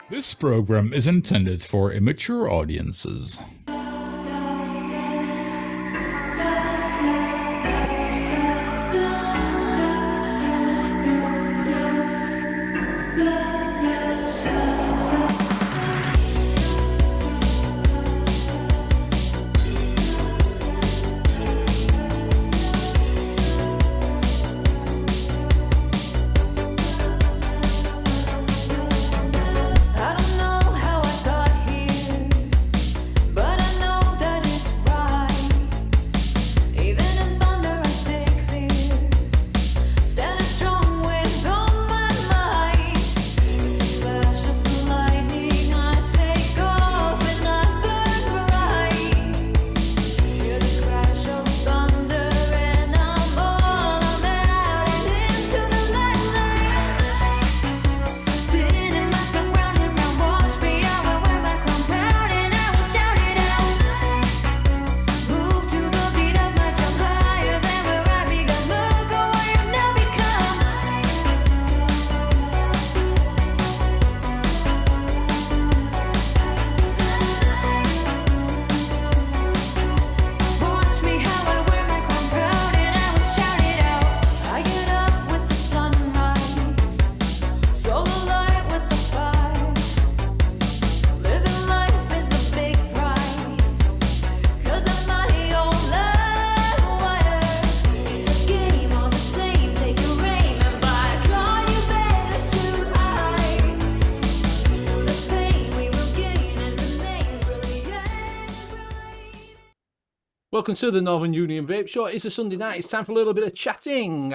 This program is intended for immature audiences. Welcome to the Northern Union Vape Show. It's a Sunday night. It's time for a little bit of chatting.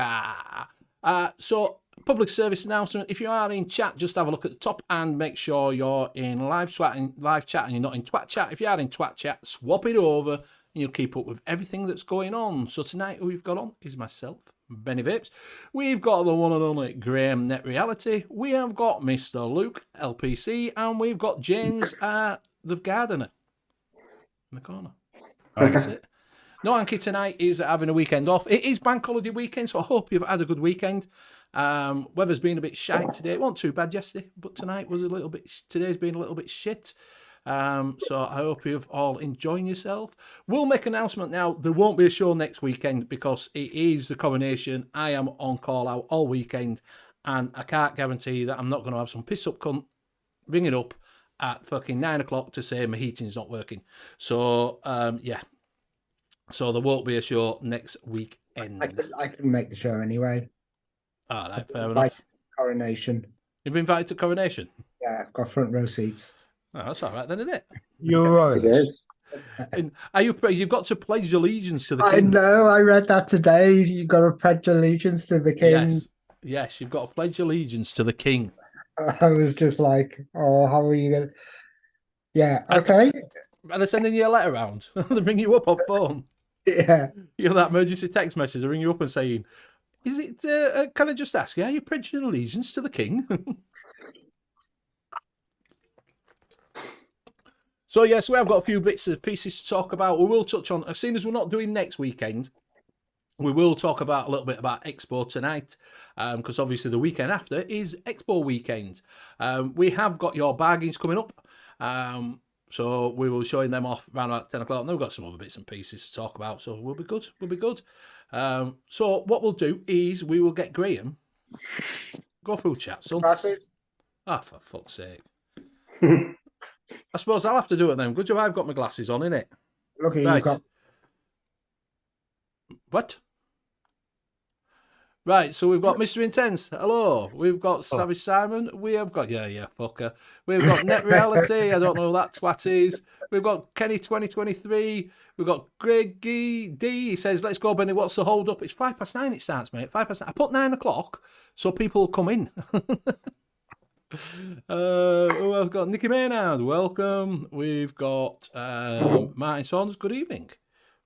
So, public service announcement. If you are in chat, just have a look at the top and make sure you're in live chat and you're not in twat chat. If you are in twat chat, swap it over and you'll keep up with everything that's going on. So tonight, who we've got on is myself, Benny Vapes. We've got the one and only Graham Net Reality. We have got Mr. Luke LPC, and we've got James the Gardener in the corner. That's it. No, HANKY tonight is having a weekend off. It is bank holiday weekend, so I hope you've had a good weekend. Weather's been a bit shite today. It wasn't too bad yesterday, but tonight was a little bit. Today's been a little bit shit. So I hope you've all enjoying yourself. We'll make an announcement now. There won't be a show next weekend because it is the coronation. I am on call out all weekend, and I can't guarantee that I'm not going to have some piss up cunt ringing up at fucking 9 o'clock to say my heating's not working. So, yeah. So there won't be a show next weekend. I can make the show anyway. All right, fair enough. Coronation. You've been invited to Coronation? Yeah, I've got front row seats. Oh, that's all right then, isn't it? You're right. And you've got to pledge allegiance to the I king. know, I read that today. You've got to pledge allegiance to the king. Yes, you've got to pledge allegiance to the king. I was just like, oh, how are you going to... Yeah, okay. And they're sending you a letter around. They ring you up on phone. Yeah. You know that emergency text message, they ring you up and saying, is it, can I just ask you, are you pledging allegiance to the king? So, yes, we have got a few bits and pieces to talk about. We will touch on, as soon as we're not doing next weekend, we will talk about a little bit about Expo tonight, because obviously the weekend after is Expo weekend. We have got your bargains coming up, so we will be showing them off around about 10 o'clock. And we've got some other bits and pieces to talk about, so we'll be good. We'll be good. So what we'll do is we will get Graham. Go through chat, son. Glasses? Ah, for fuck's sake. I suppose I'll have to do it then. Good job I've got my glasses on, innit? Look at Right. you got... What? Right, so we've got Mr. Intense. Hello. We've got Savage Simon. We have got, yeah, fucker. We've got Net Reality. I don't know who that twat is. We've got Kenny 2023. We've got Greggy D. He says, let's go, Benny. What's the hold up? It's 9:05 it starts, mate. 9:05. I put 9 o'clock so people will come in. We've got Nicky Maynard. Welcome. We've got Martin Saunders. Good evening.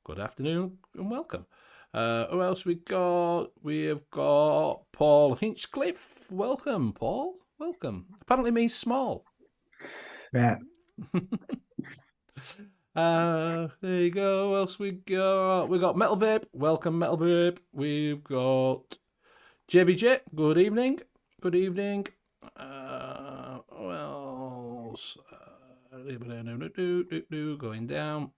Good afternoon and welcome. Who else we got? We have got Paul Hinchcliffe. Welcome, Paul. Welcome. Apparently means small. Yeah. There you go. Who else we got? We got Metal Vape. Welcome, Metal Vape. We've got JVJ. Good evening. Good evening. Who else? Going down.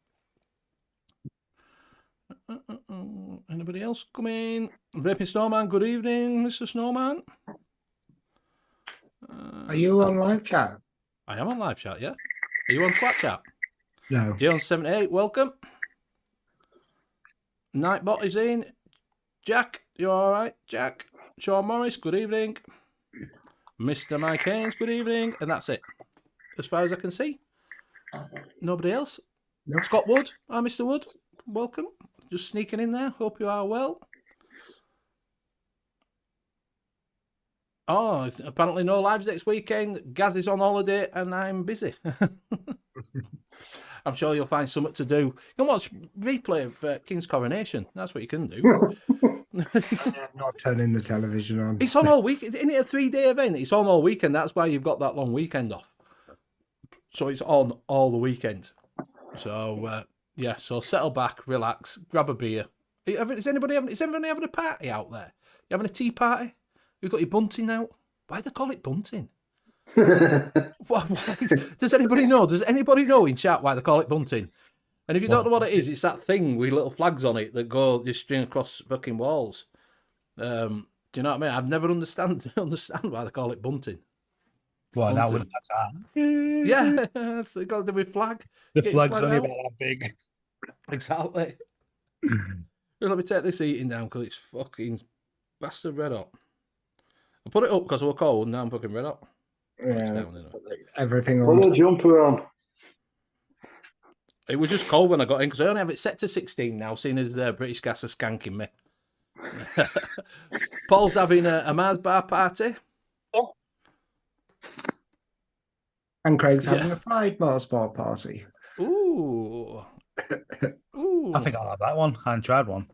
Anybody else coming? Vaping Snowman, good evening, Mr. Snowman. Are you on live chat? I am on live chat, yeah. Are you on Twat chat? No. Dion78, welcome. Nightbot is in. Jack, you alright? Jack. Sean Morris, good evening. Mr. Mike Haynes, good evening. And that's it. As far as I can see. Nobody else? No. Scott Wood. Hi, Mr. Wood. Welcome. Just sneaking in there. Hope you are well. Oh, apparently no lives next weekend. Gaz is on holiday and I'm busy. I'm sure you'll find something to do. You can watch replay of King's Coronation. That's what you can do. I'm not turning the television on. It's on all week. Isn't it a 3-day event? It's on all weekend. That's why you've got that long weekend off. So it's on all the weekend. So, yeah, so settle back, relax, grab a beer. Is anybody having a party out there? You having a tea party? You've got your bunting out? Why do they call it bunting? Why? Does anybody know? Does anybody know in chat why they call it bunting? And if you don't know what it is, it's that thing with little flags on it that go just string across fucking walls. Do you know what I mean? I've never understand why they call it bunting. Well, that Bunting. would Yeah, it's got to do with flag. the Get your flag's flag only out. about that big. Exactly. Just let me take this eating down because it's fucking bastard red hot. I put it up because I was cold and now I'm fucking red hot. It's Yeah, down, isn't it? everything Put on. a jumper on. It was just cold when I got in because I only have it set to 16 now, seeing as British Gas are skanking me. Paul's having a Mars bar party. And Craig's Yeah. having a fried motorsport party. Ooh. Ooh. I think I'll have that one. I haven't tried one.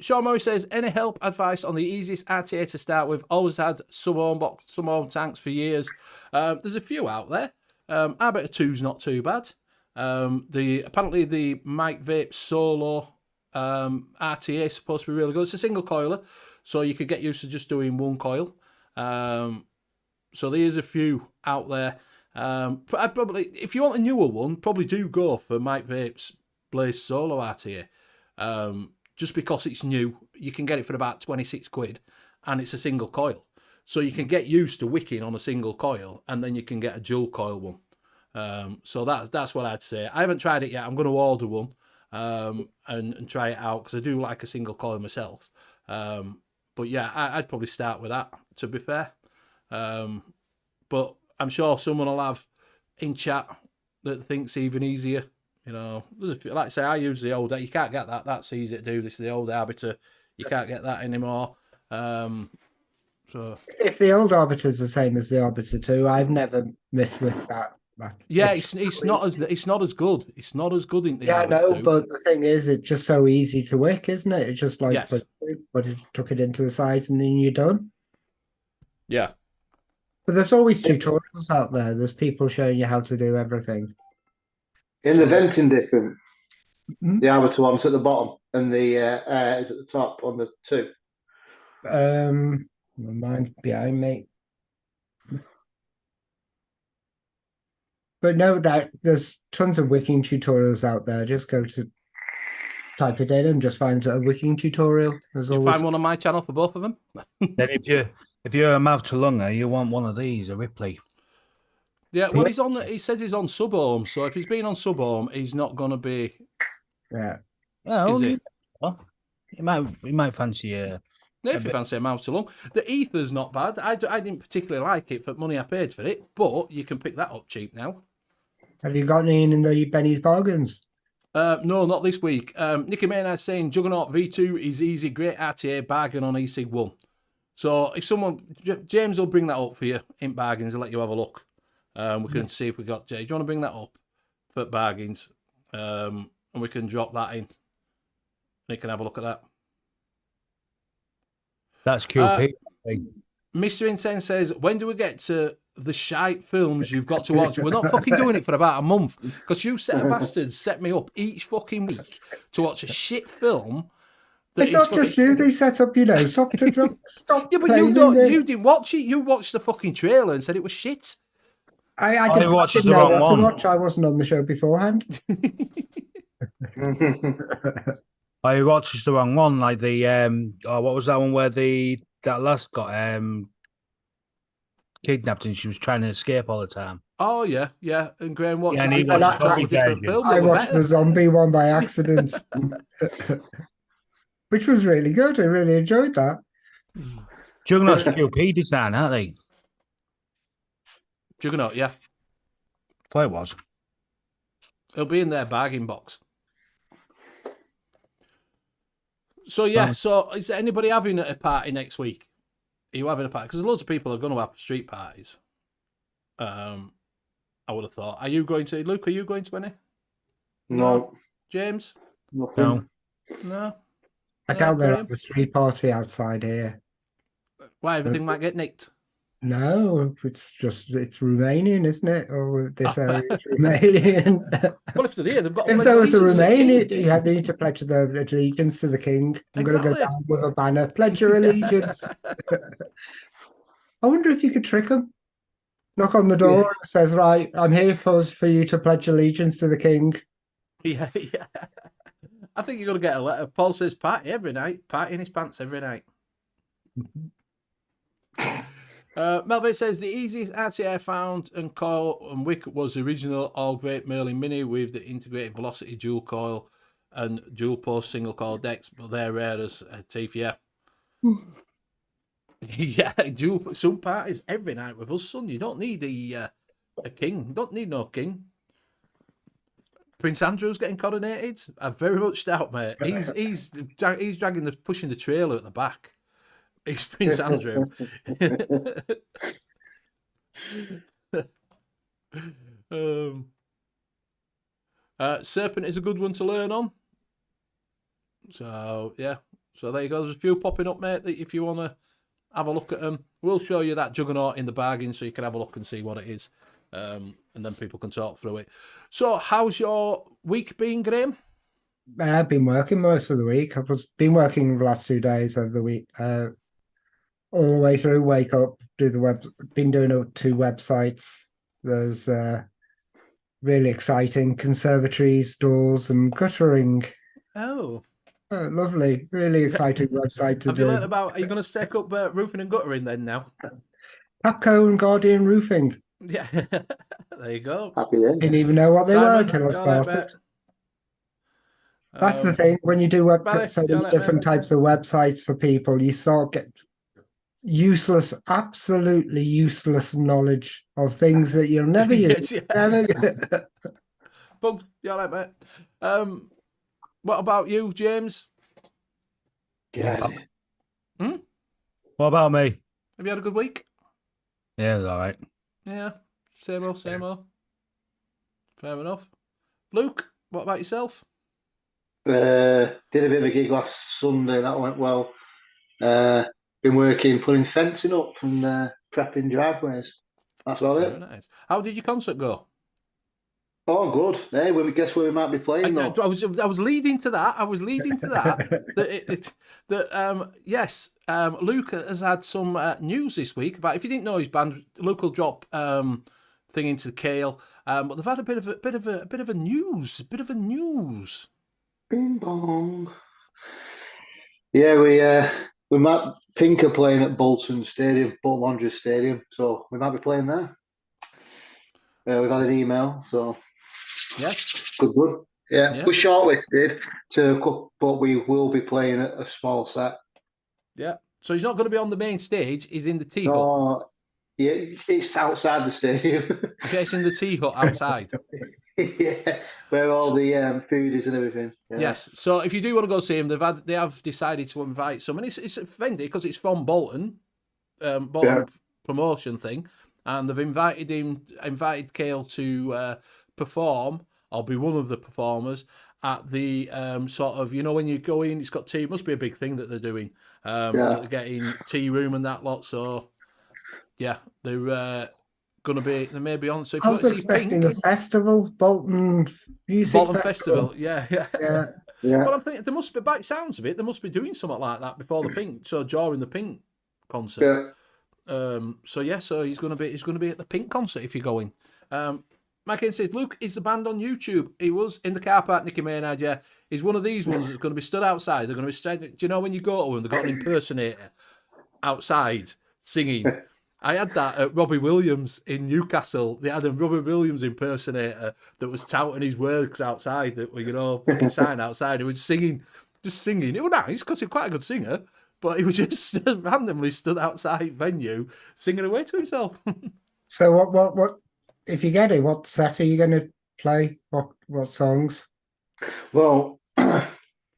Sean Murray says, any help, advice on the easiest RTA to start with? Always had sub-ohm tanks for years. There's a few out there. Arbiter 2's not too bad. Apparently the Mike Vape Solo RTA is supposed to be really good. It's a single coiler, so you could get used to just doing one coil. So there's a few out there. But I'd probably, if you want a newer one, probably do go for Mike Vape's Blaze Solo RTA. Just because it's new, you can get it for about 26 quid, and it's a single coil. So you can get used to wicking on a single coil, and then you can get a dual coil one. So that's what I'd say. I haven't tried it yet. I'm going to order one and try it out, because I do like a single coil myself. But yeah, I'd probably start with that, to be fair. But I'm sure someone will have in chat that thinks even easier. You know, like I say, I use the old. You can't get that. That's easy to do. This is the old Arbiter. You can't get that anymore. So if the old Arbiter's the same as the Arbiter 2, I've never missed with that. Yeah, it's not as good. It's not as good in the I know, 2. but the thing is, it's just so easy to wick, isn't it? It's just like, Yes. but it took it into the sides and then you're done. Yeah. But there's always tutorials out there. There's people showing you how to do everything. In the venting different, Mhm. the Arbiter one's at the bottom and the air is at the top on the 2. Mine's behind me. But no, that there's tons of wicking tutorials out there. Just go to type it in and just find a wicking tutorial. There's You always find one on my channel for both of them. Then if you're a mouth to lunger, you want one of these, a Ripley. Yeah, well, he's on. He says he's on sub-ohm, so if he's been on sub-ohm, he's not going to be. yeah. Yeah, Is only it? you might fancy a. If you fancy a mouse too long, the ether's not bad. I didn't particularly like it for the money I paid for it, but you can pick that up cheap now. Have you got any in the Benny's bargains? No, not this week. Nicky Maynard's saying Juggernaut V2 is easy, great RTA bargain on eSig 1. So if someone, James will bring that up for you in bargains and let you have a look. We can see if we got Jay. Do you want to bring that up for bargains? And we can drop that in. And you can have a look at that. That's QP. Mr. Intense says, when do we get to the shite films you've got to watch? We're not fucking doing it for about a month, because you set of bastards set me up each fucking week to watch a shit film. It's not just you. They set up, stop to drop. Stop. Yeah, but you didn't watch it. You watched the fucking trailer and said it was shit. I didn't watched didn't the know wrong what one. to watch. I wasn't on the show beforehand. I watched the wrong one, like the what was that one where that lass got kidnapped and she was trying to escape all the time. Oh yeah. And Graham watched. Yeah, and he that watched was a Zombie different Version. film. I They were watched better. the zombie one by accident, which was really good. I really enjoyed that. Juggernaut's QP design, aren't they? Juggernaut, yeah. Thought it was. It'll be in their bargain box. So yeah, so is anybody having a party next week? Are you having a party? Because loads of people are going to have street parties. I would have thought. Are you going to, Luke? Are you going to any? No. James? Nothing. No. I Yeah, doubt they'll Graham? have a street party outside here. Why everything might get nicked? No, it's Romanian, isn't it? Or this area is Romanian. Well, if they're here, they've got. If there was a Romanian, you had need to pledge their allegiance to the king. I'm going to go Exactly. down with a banner, pledge your allegiance. I wonder if you could trick them. Knock on the door and it says, right, I'm here for you to pledge allegiance to the king. Yeah. I think you're going to get a letter. Paul says party every night. Party in his pants every night. Melvin says the easiest RTA I found and coil and wick was the original all great Merlin Mini with the integrated velocity dual coil and dual post single coil decks, but they're rare as teeth. Yeah, yeah. Some parties every night with us, son. You don't need a king. You don't need no king. Prince Andrew's getting coronated. I very much doubt, mate. He's pushing the trailer at the back. It's Prince Andrew. Serpent is a good one to learn on. So yeah, so there you go. There's a few popping up, mate. That if you want to have a look at them, we'll show you that Juggernaut in the bargain, so you can have a look and see what it is, and then people can talk through it. So, how's your week been, Graham? I've been working most of the week. I've been working the last 2 days of the week. All the way through, wake up, do the web. Been doing 2 websites. There's really exciting conservatories, doors, and guttering. Oh, Oh, lovely. Really exciting website to Have you do. learnt about? Are you going to stick up roofing and guttering then now? Papco and Guardian Roofing. Yeah, there you go. Happy days. Didn't even know what they were Simon, until I you all right, started. mate? That's the thing. When you do Barry, so you all many right, different mate? types of websites for people, you start get useless, absolutely useless knowledge of things that you'll never use. Yes, yeah. Never. Bugs, you all right, mate? What about you, James? Yeah. What about me? Have you had a good week? Yeah, it's all right. Yeah, same old, same old. Fair enough. Luke, what about yourself? Did a bit of a gig last Sunday. That went well. Been working, putting fencing up and prepping driveways. That's about Very it. nice. How did your concert go? Oh, good. Hey, guess where we might be playing though? I was leading to that. I was leading to that. Yes, Luke has had some news this week about. If you didn't know his band, Luke will drop thing into the Kale. But they've had a bit of a news. Bing bong. Yeah, we might Pink are playing at Bolton Wanderers Stadium, so we might be playing there. We've had an email, so Yes. good. Yeah, Yeah. we're shortlisted but we will be playing at a small set. Yeah. So he's not going to be on the main stage. He's in the tea hut. No, yeah, it's outside the stadium. Okay, it's in the tea hut outside. Yeah, where all the food is and everything. Yeah. Yes. So if you do want to go see him, they have decided to invite someone. It's offended because it's from Bolton, promotion thing, and they've invited Kale to perform or be one of the performers at the sort of, when you go in, it's got tea. It must be a big thing that they're doing. They're getting tea room and that lot. So yeah, they're going to be. They may be on. So if I you was want to see expecting Pink, a festival, Bolton Music Bolton Festival. Yeah. Yeah. Well, I'm thinking there must be, by the sounds of it, they must be doing something like that before the Pink. So during the Pink concert. So he's going to be at the Pink concert if you're going. Mike says, Luke is the band on YouTube. He was in the car park, Nicky Maynard. Yeah, he's one of these ones that's going to be stood outside. They're going to be. Do you know when you go to them, they've got an impersonator outside singing. I had that at Robbie Williams in Newcastle. They had a Robbie Williams impersonator that was touting his works outside, that were, fucking sign outside. He was just singing. It was nice because he's quite a good singer, but he was just randomly stood outside venue singing away to himself. So what? If you get it, what set are you going to play? What songs? Well,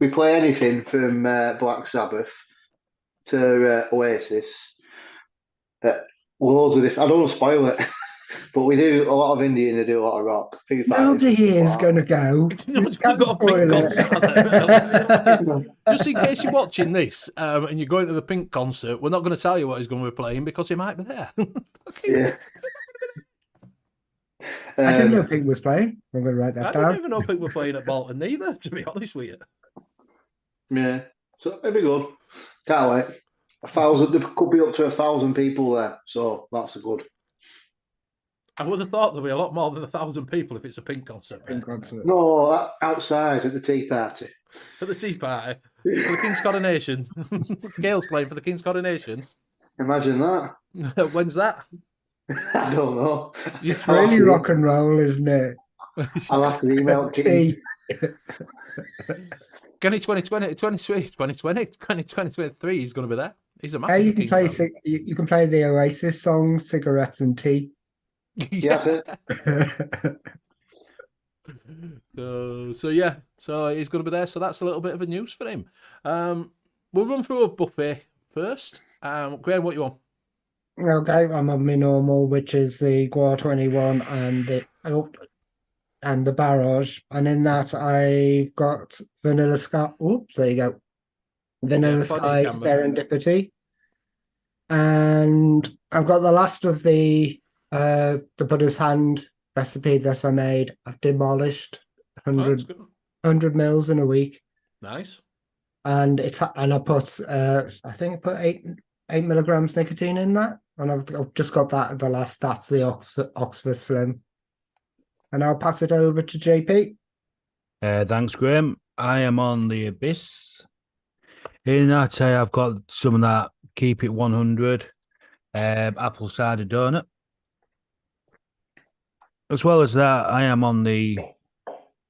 we play anything from Black Sabbath to Oasis. Loads of different. I don't want to spoil it, but we do a lot of indie and they do a lot of rock. Nobody is going to go. You can't spoil it. Just in case you're watching this and you're going to the Pink concert, we're not going to tell you what he's going to be playing because he might be there. Yeah. I didn't know Pink was playing. I'm going to write that down. I didn't even know Pink were playing at Bolton either, to be honest with you. Yeah, so it'll be good. Can't wait. 1,000. There could be up to 1,000 people there, so that's good. I would have thought there'd be a lot more than 1,000 people if it's a Pink concert. Pink concert. No, outside at the tea party. At the tea party for the King's coronation. Gail's playing for the King's coronation. Imagine that. When's that? I don't know. It's really rock and roll, isn't it? I'll have to email tea. Kenny 2023 he's going to be there. He's a massive. You can play. You can play the Oasis song, "Cigarettes and Tea." Yeah. So he's going to be there. So that's a little bit of a news for him. We'll run through a buffet first. Graham, what you want? Okay, I'm on my normal, which is the Guar 21 and the Barrage, and in that I've got Vanilla Sky. Oops, there you go. Vanilla Sky Serendipity, and I've got the last of the Buddha's Hand recipe that I made. I've demolished 100 mils in a week. Nice. And I put I think I put 8 milligrams nicotine in that, and I've just got that at the last. That's the Oxford Slim, and I'll pass it over to JP. Thanks, Graham. I am on the Abyss. In that, I've got some of that Keep It 100 apple cider donut. As well as that, I am on the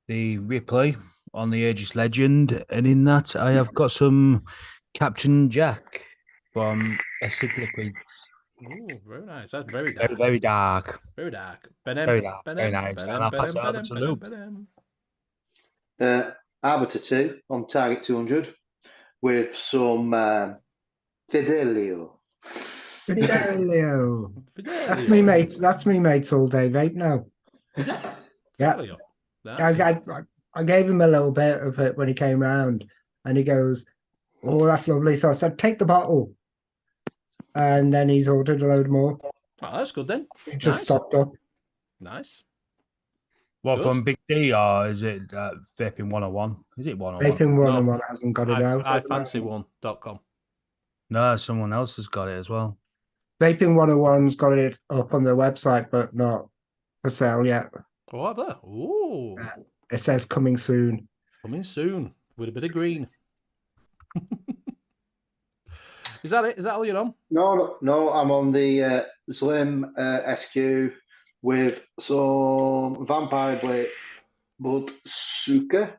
Ripley on the Aegis Legend, and in that, I have got some Captain Jack from Acid Liquids. Ooh, very nice. That's very dark. Very, very dark. Very dark. Very dark. Very nice. And I'll pass it over to Luke. Arbiter 2 on Target 200 with some Fidelio. Fidelio. Fidelio. That's me, mate. That's me, mates all day vape now. Is it? Yeah. Fidelio. I gave him a little bit of it when he came round, and he goes, "Oh, that's lovely." So I said, "Take the bottle," and then he's ordered a load more. Oh, that's good then. He just Nice. stocked up. Nice. What, Good. from Big D, or is it Vaping 101? Is it 101? Vaping No. 101 hasn't got it out. iFancy1.com. No, someone else has got it as well. Vaping 101's got it up on their website, but not for sale yet. Oh, have they? Ooh. It says coming soon. Coming soon with a bit of green. Is that it? Is that all you're on? No, I'm on the Slim SQ with some Vampire Blood Suka.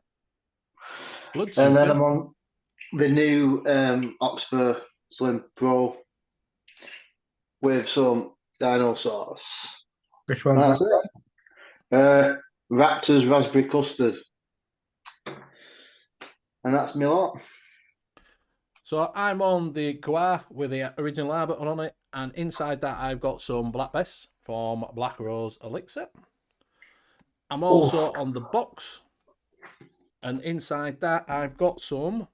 Blood And then Sugar. I'm on the new Oxford Slim Pro with some dinosaurs. Which one's That's that? it. Raptor's Raspberry Custard. And that's me lot. So I'm on the Kua with the original Arbiter on it, and inside that I've got some Black Bess from Black Rose Elixir. I'm also on the box, and inside that I've got some,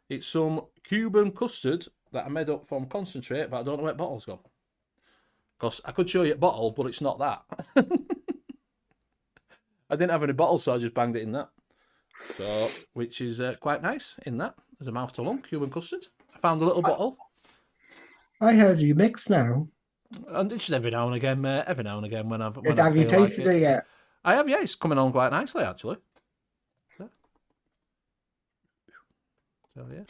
it's some Cuban custard that I made up from concentrate, but I don't know where the bottle's gone. Because I could show you a bottle, but it's not that. I didn't have any bottles, so I just banged it in that. So, which is quite nice in that. There's a mouth to lung, Cuban custard. I found a little bottle. I heard you mix now. And it's just every now and again, mate. Every now and again when I Have you feel like tasted it yet? I have, yeah. It's coming on quite nicely, actually. So yeah.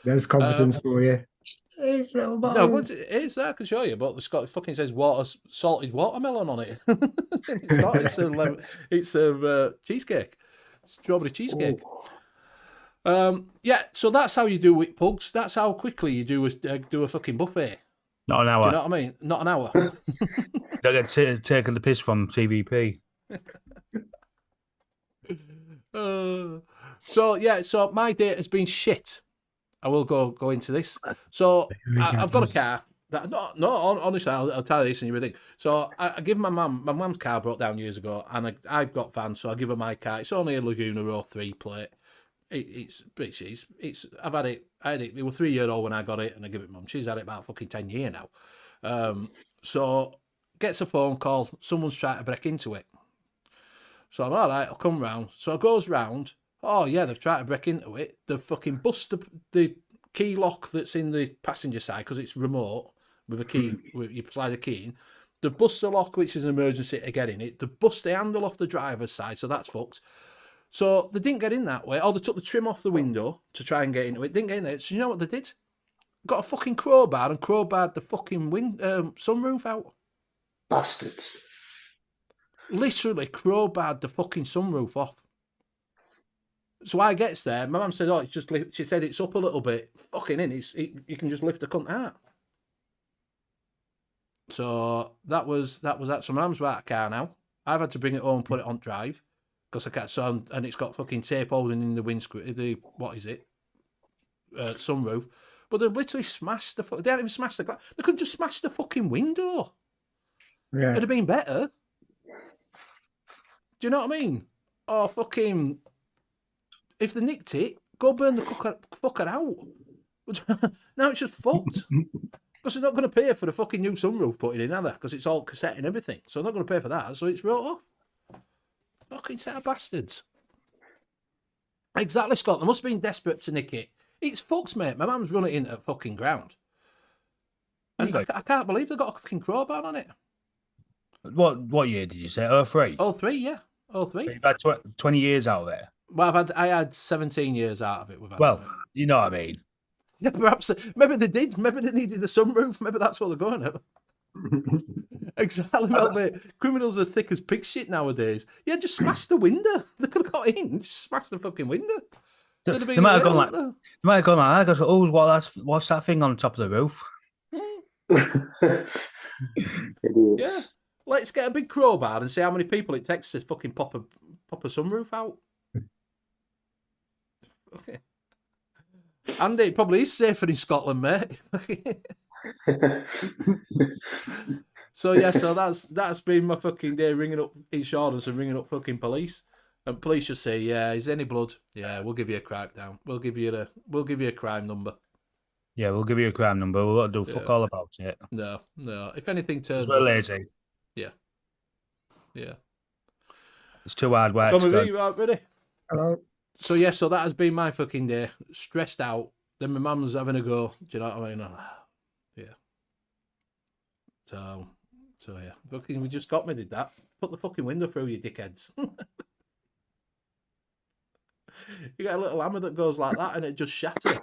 There's confidence for you. It's a little bottle. No, what it is there, I can show you, but it's got, it fucking says salted watermelon on it. It's not, it's a cheesecake. Strawberry cheesecake. Yeah, so that's how you do it, pugs. That's how quickly you do a fucking buffet. Not an hour. Do you know what I mean? Not an hour. Don't get taken the piss from TVP. So yeah, so my day has been shit. I will go into this. So I've got a car. Honestly, I'll tell you this and you would think. So I give my mum's car broke down years ago, and I've got vans, so I give her my car. It's only a Laguna Row 3 plate. It's I've had it. It was 3-year-old when I got it, and I give it mum. She's had it about fucking 10 years now. So gets a phone call. Someone's trying to break into it. So I'm all right. I'll come round. So I goes round. Oh yeah, they've tried to break into it. They've fucking bust the key lock that's in the passenger side because it's remote with a key. You slide a key in. They've bust the lock, which is an emergency to get in it. They've bust the handle off the driver's side, so that's fucked. So they didn't get in that way. Or they took the trim off the window to try and get into it. Didn't get in there. So you know what they did? Got a fucking crowbar and crowbarred the fucking sunroof out. Bastards. Literally crowbarred the fucking sunroof off. So I gets there. My mum said, "Oh, it's just." She said it's up a little bit. Fucking in. You can just lift the cunt out. So that was that. So my mum's without a car now. I've had to bring it home and put it on drive because I can't. So and it's got fucking tape holding in the windscreen. The what is it? Sunroof. But they literally smashed the. They hadn't even smashed the glass. They could just smash the fucking window. Yeah. It'd have been better. Do you know what I mean? Oh fucking. If they nicked it, go burn the fucker out. Now it's just fucked. Because they're not going to pay for the fucking new sunroof putting in, are they? Because it's all cassette and everything. So they're not going to pay for that. So it's wrote off. Fucking set of bastards. Exactly, Scott. They must have been desperate to nick it. It's fucked, mate. My mum's run it into fucking ground. And I can't believe they got a fucking crowbar on it. What year did you say? 03? 03, yeah. 03. You've had 20 years out there. Well, I had 17 years out of it. Well, you know what I mean. Yeah, perhaps maybe they did. Maybe they needed the sunroof. Maybe that's what they're going at. Exactly, mate. Criminals are thick as pig shit nowadays. Yeah, just smash the window. They could have got in. Just smash the fucking window. They might have gone like that. Goes, oh, what's that thing on top of the roof? Yeah, let's get a big crowbar and see how many people it takes to fucking pop a sunroof out. Okay. And it probably is safer in Scotland, mate. So that's been my fucking day, ringing up insurance and ringing up fucking police. And police just say, yeah, is there any blood? Yeah, we'll give you a crackdown. We'll give you a crime number. Yeah, we'll give you a crime number. We'll not do fuck all about it. No. If anything turns we're lazy. Yeah. It's too hard work. Tommy V, you out ready? Hello. So that has been my fucking day. Stressed out. Then my mum's having a go. Do you know what I mean? Yeah. So yeah. Fucking, we just got me, did that. Put the fucking window through, you dickheads. You get a little hammer that goes like that and it just shatters.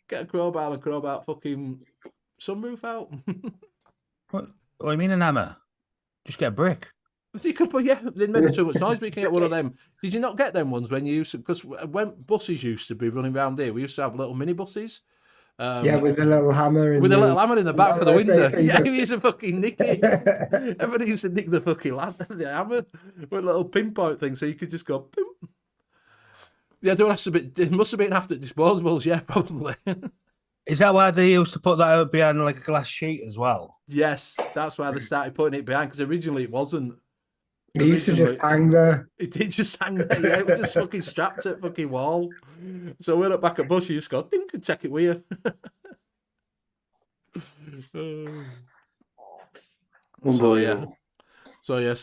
Get a crowbar and crowbar fucking sunroof out. What do you mean an hammer? Just get a brick. You could put, they make too much noise, but you can get one of them. Did you not get them ones when you used to, because when buses used to be running around here, we used to have little mini buses. With a little hammer. With a little hammer in the back for the window. Yeah, we used to fucking nick it. Everybody used to nick the fucking the hammer with a little pinpoint thing, so you could just go, boom. Yeah, it must have been after disposables, yeah, probably. Is that why they used to put that behind like a glass sheet as well? Yes, that's why they started putting it behind, because originally it wasn't. It used to just hang there. It did just hang there, yeah. It was just fucking strapped to the fucking wall. So we're up back at bus, you just go, ding, and take it with you. So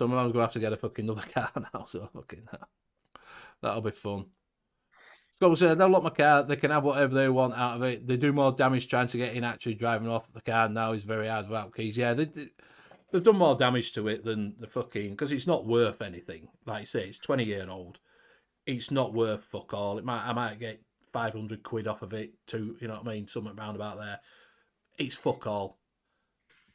my mum's gonna have to get a fucking another car now, so fucking that'll be fun. Scott was saying, they'll lock my car, they can have whatever they want out of it. They do more damage trying to get in, actually driving off the car now is very hard without keys. Yeah, they've done more damage to it than the fucking, because it's not worth anything. Like I say, it's 20-year-old. It's not worth fuck all. I might get 500 quid off of it too, you know what I mean? Something round about there. It's fuck all.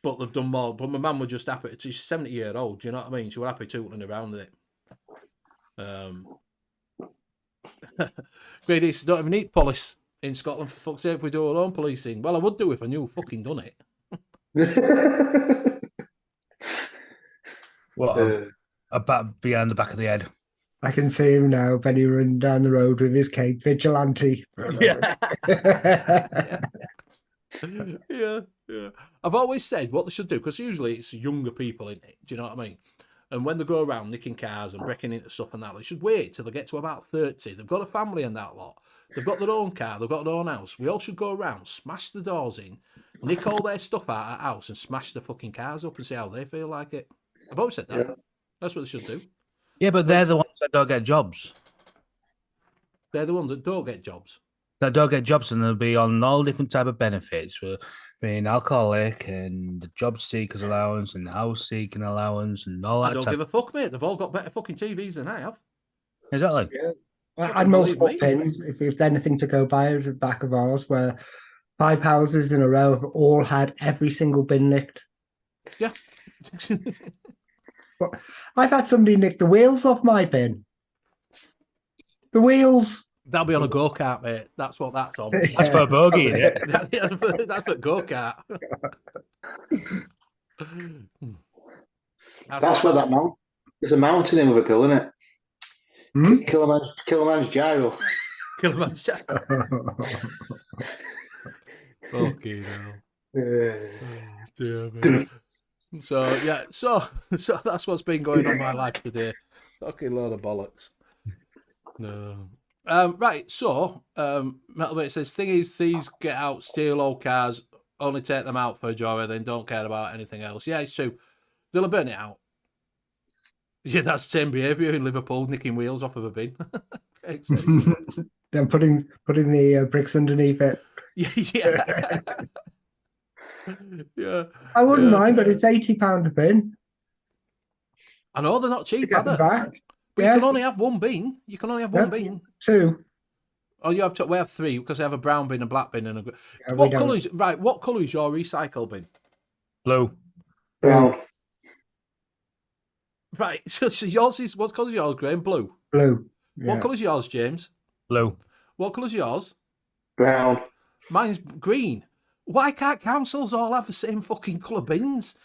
But they've done more. But my mum was just happy. She's 70-year-old, you know what I mean? She was happy tootling around with it. Great East don't even need police in Scotland, for fuck's sake, if we do our own policing. Well, I would do if I knew who fucking done it. What? A bat behind the back of the head. I can see him now, Benny running down the road with his cape, vigilante. Yeah. Yeah. I've always said what they should do, because usually it's younger people in it. Do you know what I mean? And when they go around nicking cars and breaking into stuff and that, they should wait till they get to about 30. They've got a family and that lot. They've got their own car. They've got their own house. We all should go around, smash the doors in, nick all their stuff out of our house and smash the fucking cars up and see how they feel like it. I've always said that. Yeah. That's what they should do. Yeah, but they're the ones that don't get jobs. They're the ones that don't get jobs. That don't get jobs, and they'll be on all different type of benefits for being alcoholic and the job seekers allowance and house seeking allowance and all that. I don't give a fuck, mate. They've all got better fucking TVs than I have. Exactly. Yeah. I had multiple pins. If there's anything to go by at the back of ours, where 5 houses in a row have all had every single bin nicked. Yeah. But I've had somebody nick the wheels off my bin. The wheels. That'll be on a go-kart, mate. That's what that's on. Yeah. That's for a bogey, isn't it? That's for go-kart. That's what that mount. There's a mountain in Liverpool, isn't it? Hmm? Kilimanjaro. Kilimanjaro. Okay, now. So that's what's been going on in my life today. Fucking load of bollocks. No. Right, so Metal Bait says, thing is, thieves get out, steal old cars, only take them out for a joy, then don't care about anything else. Yeah, it's true. They'll burn it out. Yeah, that's the same behaviour in Liverpool, nicking wheels off of a bin. Then putting the bricks underneath it. Yeah. Yeah. I wouldn't mind, but it's £80 a bin. I know, they're not cheap, Get are they? them back. But Yeah. you can only have one bin. You can only have one bin. 2. Oh, we have 3 because I have a brown bin, a black bin, and a. Yeah, we What don't. colours? Right. What colour is your recycle bin? Blue. Brown. Right. So yours is what colour is yours? Grey and blue. Blue. What Yeah. colour is yours, James? Blue. What colour is yours? Brown. Mine's green. Why can't councils all have the same fucking colour bins?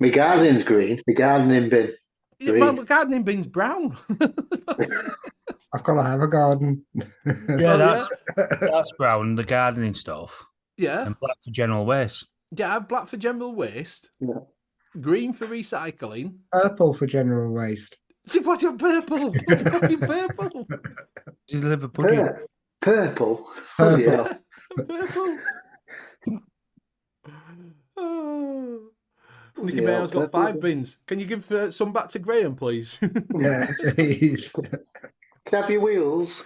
My gardening's green. My gardening bin. My gardening bin's brown. I've got to have a garden. Yeah, that's brown, the gardening stuff, Yeah. and black for general waste. Yeah, I have black for general waste, Yeah. green for recycling. Purple for general waste. See, what's your purple? What's fucking purple? Do you deliver pudding? Purple. Purple. Yeah. Purple. Oh. Nicky Yeah, Mayo's got purple. 5 bins. Can you give some back to Graham, please? Yeah, please. Can I have your wheels?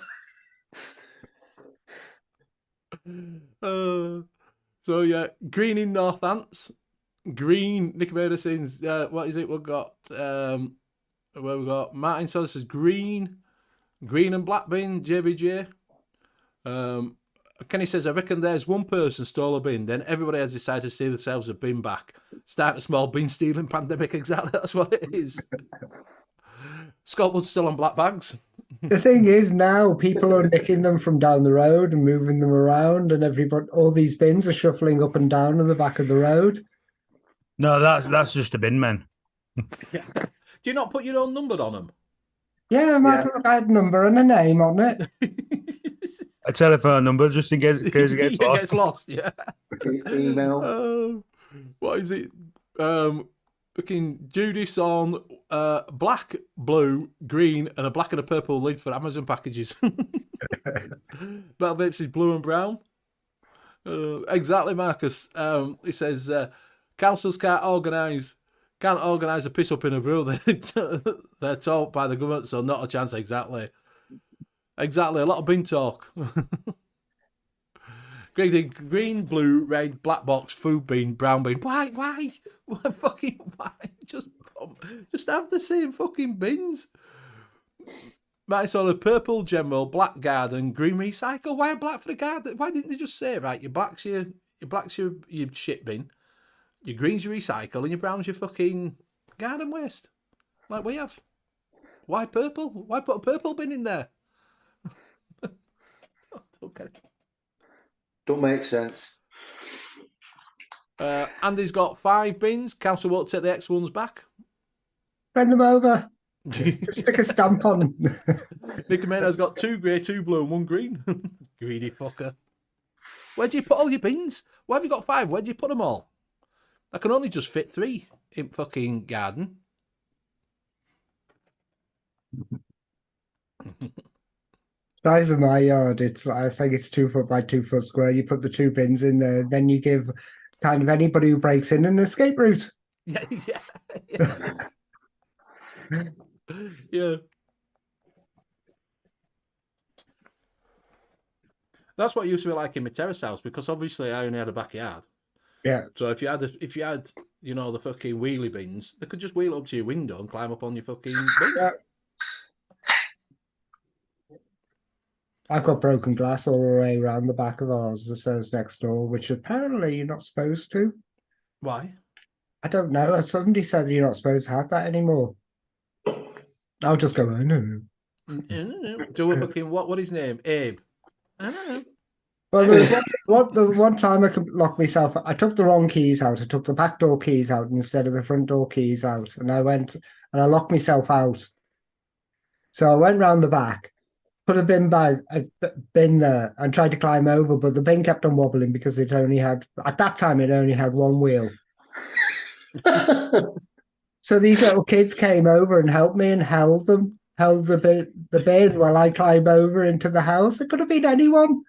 So yeah, green in Northants. Green, Nicky Mayo sings, what is it? We've got where we got Martin Solis says green and black bin, JBJ. Kenny says, I reckon there's one person stole a bin, then everybody has decided to steal themselves a bin back. Start a small bin stealing pandemic, exactly, that's what it is. Scotland's still on black bags. The thing is, now people are nicking them from down the road and moving them around, and all these bins are shuffling up and down on the back of the road. No, that's just a bin man. Do you not put your own number on them? Yeah, I might have a number and a name on it. A telephone number just in case it gets Yeah, lost. gets lost, yeah. Email. What is it? Fucking Judith's on black, blue, green, and a black and a purple lid for Amazon packages. Metal Vapes is blue and brown. Exactly, Marcus. He says councils can't organise a piss up in a brew. They're taught by the government, so not a chance. Exactly. A lot of bin talk. Green, blue, red, black box, food bin, brown bin. Why? Why? Just have the same fucking bins. Right, so the purple general, black garden, green recycle. Why black for the garden? Why didn't they just say, right, your black's your shit bin, your green's your recycle, and your brown's your fucking garden waste, like we have. Why purple? Why put a purple bin in there? Okay. Don't make sense. Andy's got 5 bins. Council won't take the X ones back. Send them over. Stick a stamp on them. Nicky Mayo's got 2 grey, 2 blue, and 1 green. Greedy fucker. Where do you put all your bins? Why have you got 5? Where do you put them all? I can only just fit 3 in fucking garden. Size of my yard, I think it's 2 foot by 2 foot square. You put the 2 bins in there, then you give kind of anybody who breaks in an escape route. Yeah. Yeah. That's what it used to be like in my terrace house, because obviously I only had a backyard. Yeah. So if you had the fucking wheelie bins, they could just wheel up to your window and climb up on your fucking bin. Yeah. I've got broken glass all the way around the back of ours, the stairs next door, which apparently you're not supposed to. Why? I don't know. Somebody said you're not supposed to have that anymore. I'll just go, I don't know. Do a fucking what his name? Abe. I don't know. Well, there was the one time I could lock myself. I took the wrong keys out. I took the back door keys out instead of the front door keys out, and I went and I locked myself out. So I went round the back, put a bin there, and tried to climb over, but the bin kept on wobbling because at that time it only had 1 wheel. So these little kids came over and helped me and held the bin while I climbed over into the house. It could have been anyone.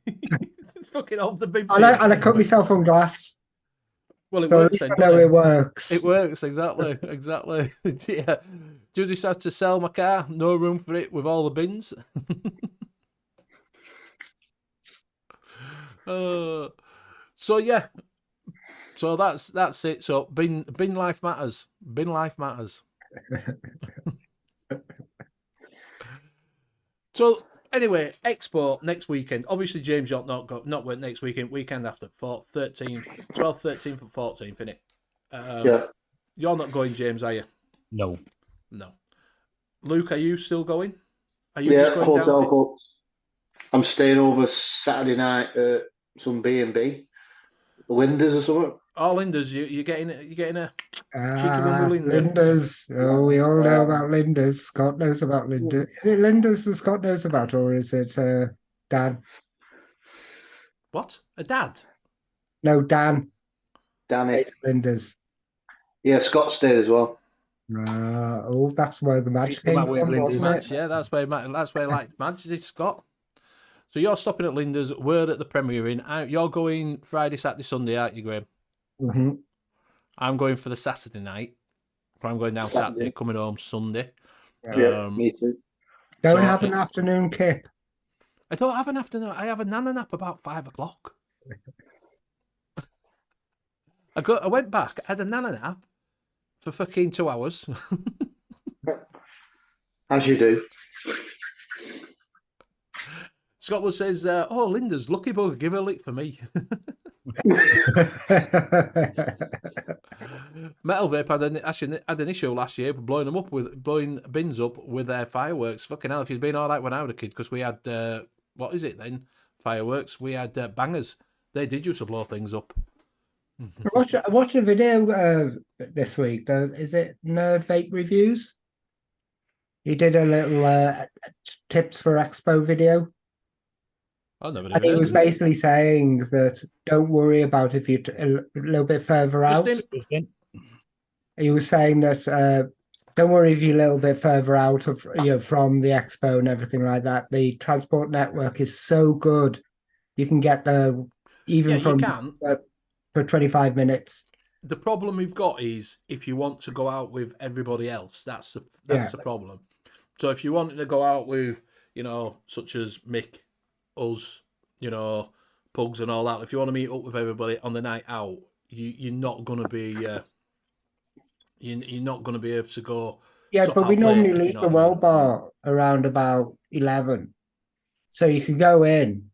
It's fucking off the big. And I cut myself on glass. Well, it So at works. least I Then, know doesn't it works. It works exactly. Yeah. Judy had to sell my car. No room for it with all the bins. So yeah, So that's it. So bin life matters. Bin life matters. So anyway, Expo next weekend. Obviously, James, you're not went next weekend. Weekend after 13th, 12th, 13th, and 14th, innit? Yeah. You're not going, James, are you? No. No. Luke, are you still going? Are you Yeah, just going hotel down? booked. I'm staying over Saturday night at some B&B, Linda's or something. Oh, Linda's, you're getting a cheeky one with Linda. Linda's. Oh, we all know about Linda's. Scott knows about Linda. Is it Linda's that Scott knows about, or is it Dan? What? A dad? No, Dan. Danny. Stayed at Linda's. Yeah, Scott stayed as well. Oh, that's where the match Used to came go out with from, Linda's. wasn't Match, it? yeah, that's where like match is, Scott. So you're stopping at Linda's. We're at the Premier Inn. You're going Friday, Saturday, Sunday, aren't you, Graham? Mm-hmm. I'm going for the Saturday night. I'm going down Saturday, coming home Sunday. Yeah, me too. Don't So- have an afternoon kip. I don't have an afternoon. I have a nana nap about 5 o'clock. I went back. I had a nana nap for fucking 2 hours. As you do. Scotland says, "Oh, Linda's lucky bug. Give her a lick for me." Metal Vape had an issue last year blowing bins up with their fireworks. Fucking hell, if you'd been all right when I was a kid, because we had what is it then? Fireworks. We had bangers. They did used to blow things up. I watched a video this week. Is it Nerd Vape Reviews? He did a little tips for Expo video. I never And he was basically saying that don't worry about if you're a little bit further out. He was saying that don't worry if you're a little bit further out of from the expo and everything like that. The transport network is so good, you can get there even from for 25 minutes. The problem we've got is if you want to go out with everybody else, that's the problem. So if you wanted to go out with such as Mick, us, Pugs and all that. If you want to meet up with everybody on the night out, you're not gonna be you're not gonna be able to go. Yeah, but we normally leave the World Bar around about 11, so you could go in,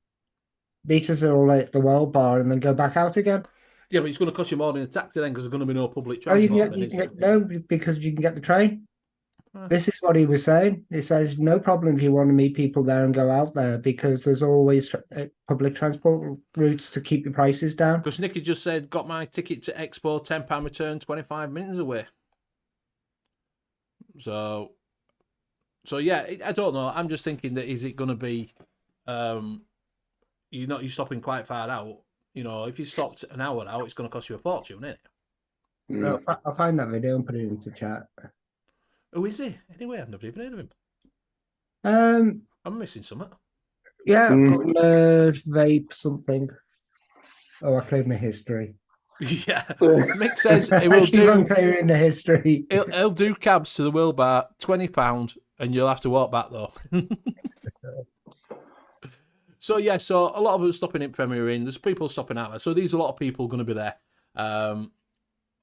meet us all at the World Bar, and then go back out again. Yeah, but it's going to cost you more than a taxi then because there's going to be no public Oh, transport. No, because you can get the train. This is what he was saying. He says, no problem if you want to meet people there and go out there because there's always public transport routes to keep your prices down. Because Nicky just said, got my ticket to Expo, £10 return, 25 minutes away. So yeah, I don't know. I'm just thinking that is it going to be, you're stopping quite far out. If you stopped an hour out, it's going to cost you a fortune, isn't it? No, I'll find that video and put it into chat. Who is he? Anyway, I've never even heard of him. I'm missing something. Yeah, Nerd Vape something. Oh, I cleared my history. Yeah, Mick says he will do. Clearing the history. He'll do cabs to the World Bar, £20, and you'll have to walk back though. So yeah, so a lot of us stopping in Premier Inn. There's people stopping out there, so there's a lot of people going to be there.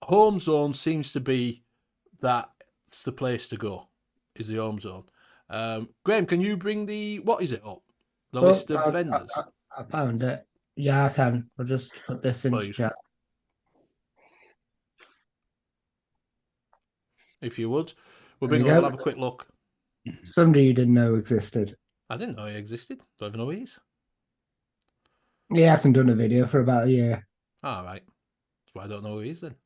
Home zone seems to be that's the place to go. Is the home zone? Graham, can you bring what is it up? The list of vendors. I found it. Yeah, I can. I'll just put this in chat. If you would, we'll have a quick look. Somebody you didn't know existed. I didn't know he existed. Don't even know who he is. He hasn't done a video for about a year. All right. That's why I don't know who he is then.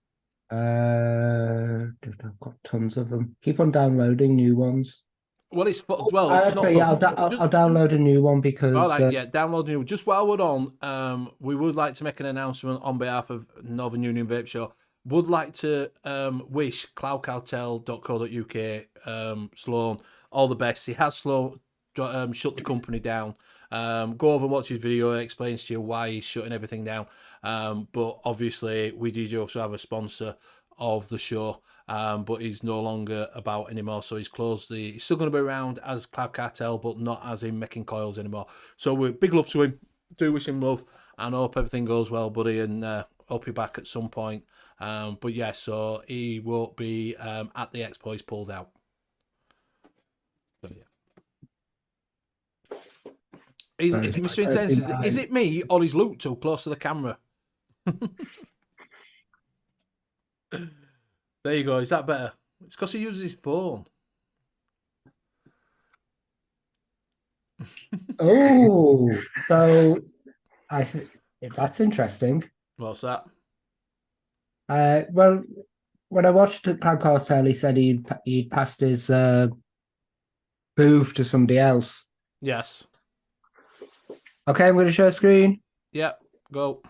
I've got tons of them. Keep on downloading new ones. Well, it's not. I'll download a new one because. All right, download a new one. Just while we're on, we would like to make an announcement on behalf of Northern Union Vape Show. Would like to wish cloudcartel.co.uk Sloan all the best. He has shut the company down. Go over and watch his video. It explains to you why he's shutting everything down. But obviously, we did also have a sponsor of the show, but he's no longer about anymore. So he's closed he's still going to be around as Cloud Cartel, but not as in making coils anymore. So we're big love to him. Do wish him love and hope everything goes well, buddy. And Hope you're back at some point. But yeah, so he won't be at the expo. He's pulled out. So, yeah. Is Mr. Intense, is it me or is Luke too close to the camera? There you go. Is that better? It's because he uses his phone. Oh, so that's interesting. What's that? Well, when I watched the Cloud Cartel, he said he'd passed his booth to somebody else. Yes. Okay, I'm going to share screen. Yeah, go.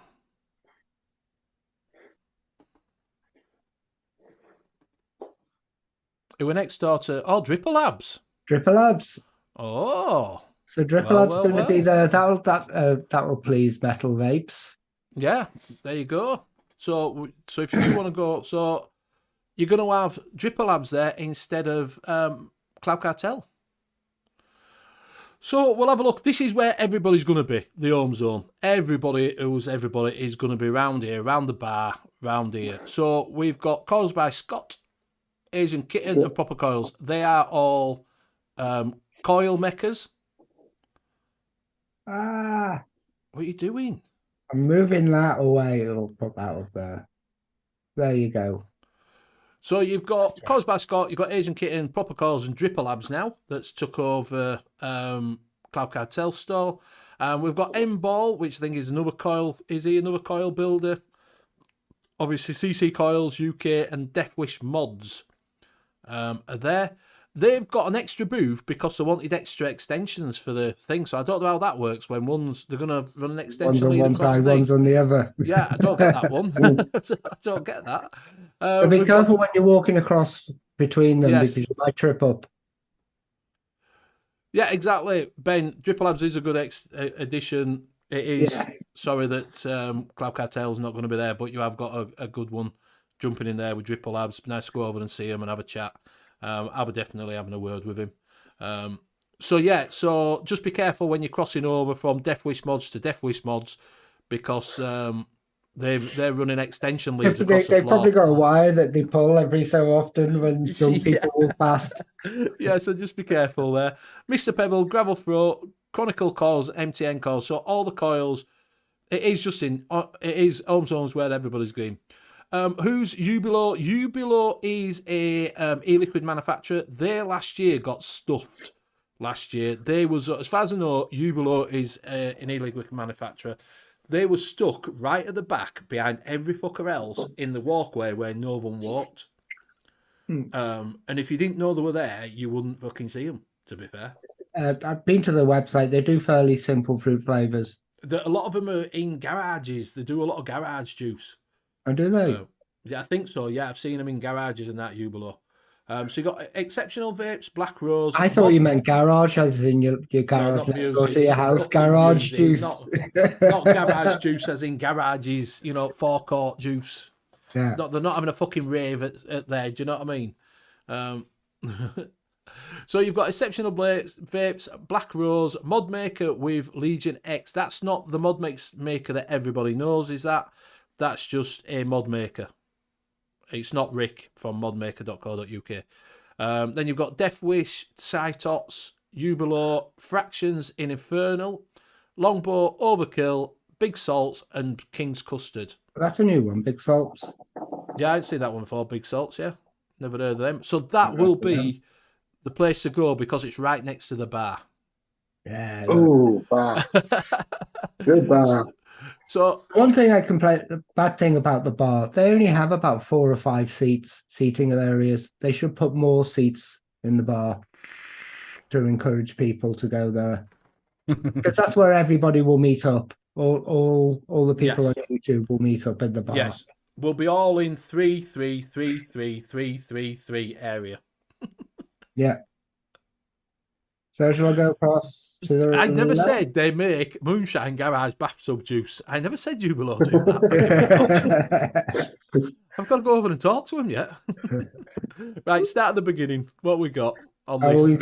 It were next door to Dripper Labs. Dripper Labs. Oh. So Dripper Labs going to be there. That'll please metal vapes. Yeah, there you go. So if you do want to go, so you're going to have Dripper Labs there instead of Cloud Cartel. So we'll have a look. This is where everybody's going to be, the home zone. Everybody is going to be round here, round the bar, round here. So we've got Coils by Scott, Asian Kitten, and Proper Coils. They are all coil makers. What are you doing? I'm moving that away. I'll put that up there. There you go. So you've got Coils by Scott, you've got Asian Kitten, Proper Coils, and Dripper Labs now. That's took over Cloud Cartel store. We've got M-Ball, which I think is another coil. Is he another coil builder? Obviously, CC Coils UK and Death Wish Mods are there. They've got an extra booth because they wanted extra extensions for the thing. So I don't know how that works when they're going to run an extension. One's on one side, one's on the other. Yeah, I don't get that one. I don't get that. So be careful when you're walking across between them because you might trip up. Yeah, exactly. Ben, Dripper Labs is a good addition. It is. Yeah. Sorry that Cloud Cartel's not going to be there, but you have got a good one jumping in there with Dripper Labs. Nice to go over and see him and have a chat. I'll be definitely having a word with him. So just be careful when you're crossing over from Death Wish Mods to Death Wish Mods because they're running extension leads across the floor. They've probably got a wire that they pull every so often when some people walk past. Yeah, so just be careful there. Mr. Pebble, Gravel Throat, Chronicle Coils, MTN Coils. So all the coils, it is home zones where everybody's going. Who's Ubilo? Ubilo is a e-liquid manufacturer. They last year got stuffed. They was, as far as I know, Ubilo is an e-liquid manufacturer. They were stuck right at the back behind every fucker else in the walkway where no one walked. And if you didn't know they were there, you wouldn't fucking see them, to be fair. I've been to the website. They do fairly simple fruit flavours. A lot of them are in garages. They do a lot of garage juice. Oh, do they? Yeah, I think so. Yeah, I've seen them in garages and that, Ubilo. So you got Exceptional Vapes, Black Rose. I thought you meant garage, as in your garage next door to your house. Garage juice. Not garage juice, as in garages, forecourt juice. Yeah. They're not having a fucking rave at there, do you know what I mean? So you've got Exceptional Vapes, Black Rose, Mod Maker with Legion X. That's not the mod maker that everybody knows, is that? That's just a mod maker. It's not Rick from modmaker.co.uk. Then you've got Death Wish, Cytots, Ubilo, Fractions in Infernal, Longbow, Overkill, Big Salts, and King's Custard. That's a new one, Big Salts. Yeah, I'd seen that one before, Big Salts, yeah. Never heard of them. So that will be the place to go because it's right next to the bar. Yeah. Oh, bar. Good bar. So one thing I complain, the bad thing about the bar, they only have about 4 or 5 seating areas. They should put more seats in the bar to encourage people to go there, because that's where everybody will meet up. All the people on YouTube will meet up in the bar. Yes, we'll be all in 3 area. Yeah. So shall I go across to the... I never said they make Moonshine Garage bathtub juice. I never said you below doing that. I've got to go over and talk to him yet. Right, start at the beginning. What we got on this? We're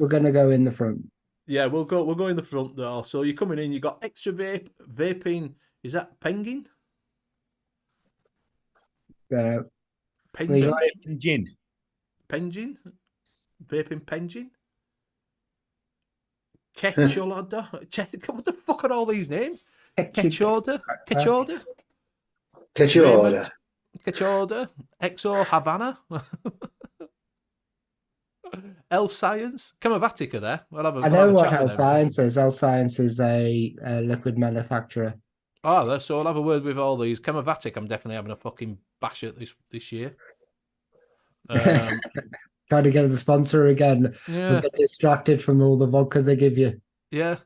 gonna go in the front. Yeah, we'll go in the front door. So you're coming in, you got extra vaping. Is that Penguin? Penjin? Gin. Penjin? Vaping Penjin? Ketcholada? What the fuck are all these names? Ketchoda? Ketchoda? Get your order. Raymond? Ketchoda? Exo Havana? L Science? Chemavatica there. I know what L L Science is. L Science is a liquid manufacturer. Oh, so I'll have a word with all these. Chemavatic, I'm definitely having a fucking bash at this year. Trying to get a sponsor again. Yeah. We get distracted from all the vodka they give you. Yeah.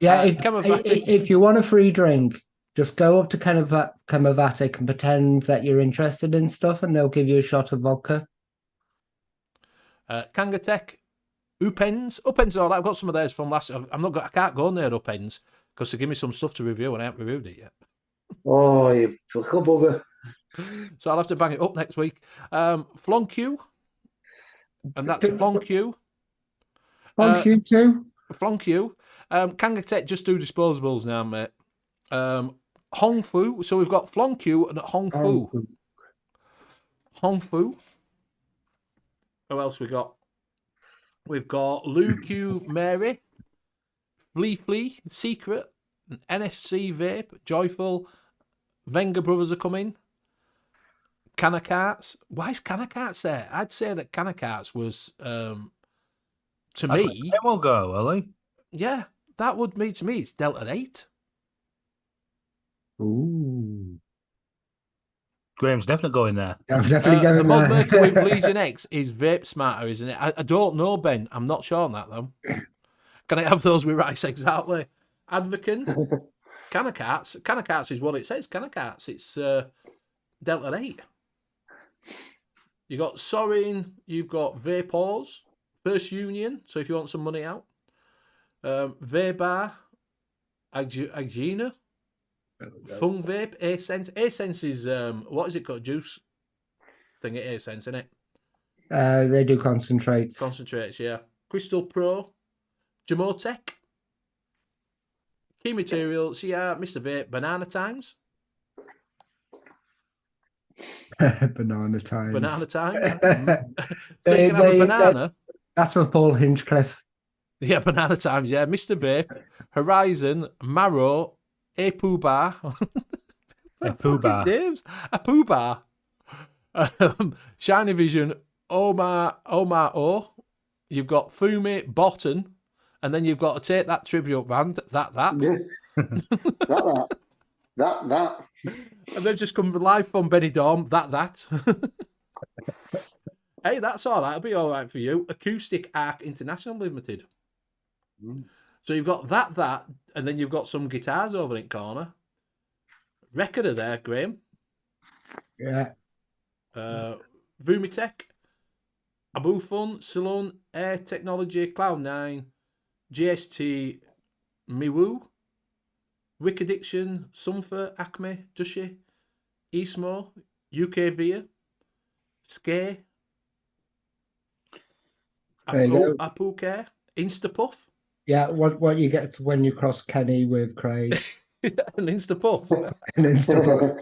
Yeah, Chemavatic. if you want a free drink, just go up to Chemavatic and pretend that you're interested in stuff, and they'll give you a shot of vodka. Kangatech, Upends. Upends all right. I've got some of theirs from last. I can't go near Upends because they give me some stuff to review and I haven't reviewed it yet. Oh, you fuck bugger. So I'll have to bang it up next week. Flonq, and that's Flonq. Flonq too. Flonq. Kangatech just do disposables now, mate. Hongfu. So we've got Flonq and Hongfu. Hongfu. Who else we got? We've got Lu Q Mary, Flea, Secret, NFC Vape, Joyful, Venga Brothers are coming. Canacarts. Why is Canacarts there? I'd say that Canacarts was to me. It will go, will he? Yeah, that would mean to me it's Delta 8. Ooh. Graham's definitely going there. I'm definitely The going mod there. maker with Legion X is Vape Smarter, isn't it? I don't know, Ben. I'm not sure on that, though. Can I have those with rice? Exactly. Advocate. Canacarts. Canacarts is what it says. Canacarts. It's Delta 8. You got Sorin. You've got Vapors. First Union. So if you want some money out. Vebar. Agina. Fung Vape, A-Sense. A-Sense is, what is it called? Juice thing at A-Sense, isn't it? They do concentrates. Concentrates, yeah. Crystal Pro, Jamotech, Key Materials, yeah, Mr. Vape, Banana Times. Banana Times. Banana Times. So you can have a banana. That's for Paul Hinchcliffe. Yeah, Banana Times, yeah. Mr. Vape, Horizon, Marrow, A Poo Bar. A Poo Bar. Names. A Poo Bar. Shiny Vision, Omar O. You've got Fumi, Botten, and then you've got to take that tribute band, that. Yeah. that. And they've just come live from Benidorm, that. Hey, that's all right. It'll be all right for you. Acoustic Arc International Limited. So you've got that, and then you've got some guitars over in the corner. Record of there, Graham. Yeah. Vumitech, Abu Fun, Salon, Air Technology, Cloud9, GST, Miwoo, Wick Addiction, Sunfer, Acme, Dushi, Eastmore, UK Via, Scare, Apu Care, Instapuff. Yeah, what you get when you cross Kenny with Craig. An Instapuff. An Instapuff.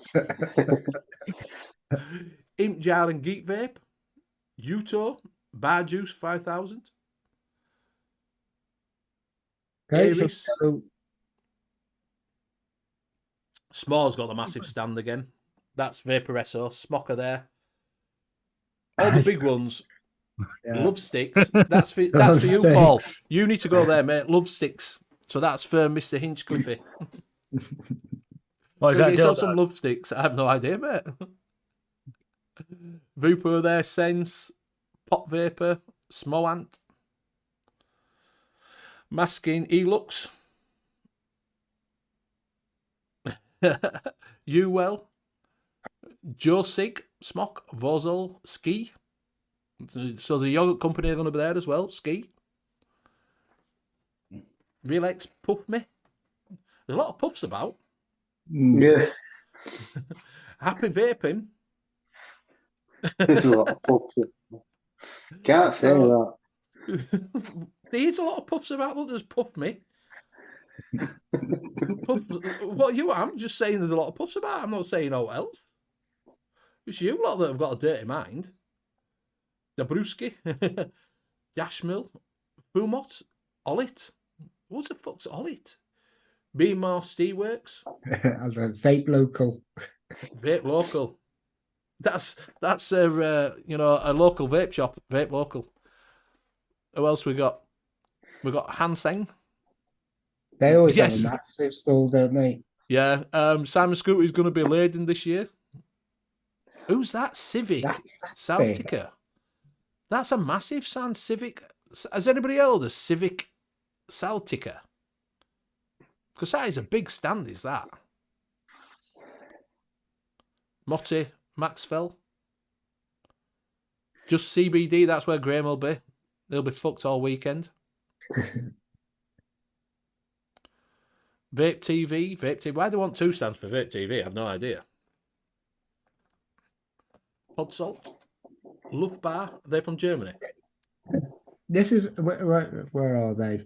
Imp Jar and Geek Vape, Uto, Bar Juice 5000. Okay, Aries. so S'more's got the massive stand again. That's Vaporesso, Smoker there. All the big ones. yeah. Love Sticks. That's for you, Paul. You need to go there, mate. Love Sticks. So that's for Mr. Hinchcliffe. What is that? You sell some Love Sticks. I have no idea, mate. Vapor there, Sense, Pop Vapor, Smoant, Masking, Elux, Well, Joe Sig, Smock, Vozel, Ski. So the yogurt company are going to be there as well. Ski, Relax, Puff Me. There's a lot of puffs about. Yeah. Happy Vaping. There's a lot of puffs. Can't say that. There is a lot of puffs about. Look, there's Puff Me. Puffs, what you? I'm just saying there's a lot of puffs about. I'm not saying all else. It's you lot that have got a dirty mind. Dabrowski, Yashmil, Fumot, Olit. What the fuck's Olit? Beamar Steelworks, As a vape local. Vape Local. That's a a local vape shop, Vape Local. Who else we got? We got Hanseng. They always Yes. have a massive stall, don't they? Yeah, Simon Scooter is going to be laden this year. Who's that? Civic That's big. Celtica. That's a massive sound. Civic. Has anybody held a Civic Celtica? Because that is a big stand, is that? Motti, Maxwell. Just CBD, that's where Graham will be. They'll be fucked all weekend. Vape TV. Why do they want 2 stands for Vape TV? I have no idea. Pod Salt. Love Bar. They're from Germany. This is where are they?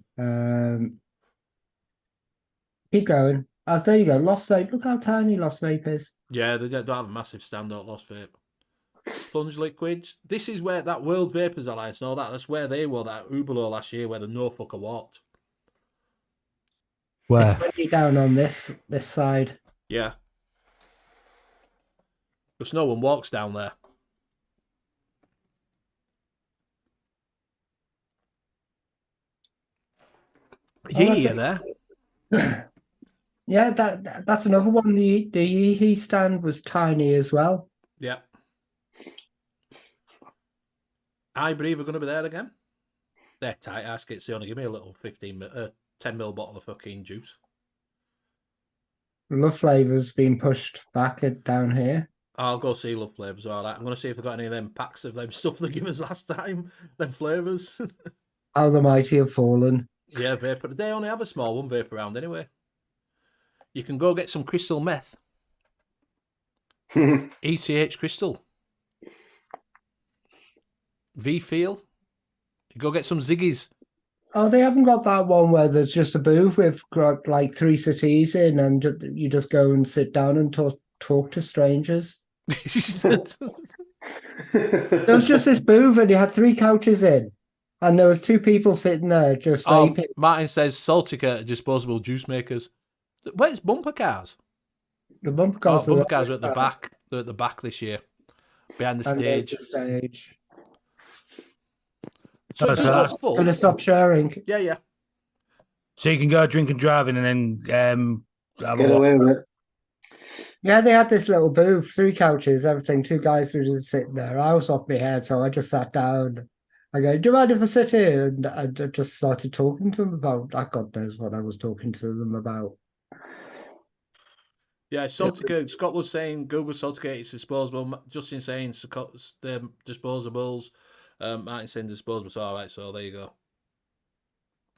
Keep going. Oh, there you go. Lost Vape. Look how tiny Lost Vape is. Yeah, they don't have a massive stand out Lost Vape. Plunge Liquids. This is where that World Vapors Alliance and all that, that's where they were, that Ubalo last year, where the no fucker walked. Where? It's windy down on this side. Yeah. Because no one walks down there. Yeah, there. Yeah, that's another one. The Yeehee stand was tiny as well. Yeah. I believe we're going to be there again. They're tight ass kits. They only give me a little 10 ml bottle of fucking juice. Love Flavors being pushed back down here. I'll go see Love Flavours, all right. I'm going to see if they've got any of them packs of them stuff they gave us last time. Them flavours. How the mighty have fallen. Yeah, vapor. They only have a small one vape around anyway. You can go get some crystal meth. ETH crystal. V-Feel. You go get some Ziggies. Oh, they haven't got that one where there's just a booth with like 3 cities in, and you just go and sit down and talk to strangers. There was just this booth, and you had 3 couches in, and there was 2 people sitting there just vaping. Martin says Saltica disposable juice makers. Where's bumper cars? The bumper cars, bumper cars are at the back. They're at the back this year, behind the stage. So it looks full. Gonna stop sharing. Yeah. So you can go drink and driving and then have Get away with it. Yeah, they had this little booth, 3 couches, everything. 2 guys were just sitting there. I was off my head, so I just sat down. I go, do you mind if I sit here? And I just started talking to them about, God knows what I was talking to them about. Yeah, Saltica, Scott was saying Google Saltica, it's disposable. Justin saying the disposables. Martin saying disposables. All right, so there you go.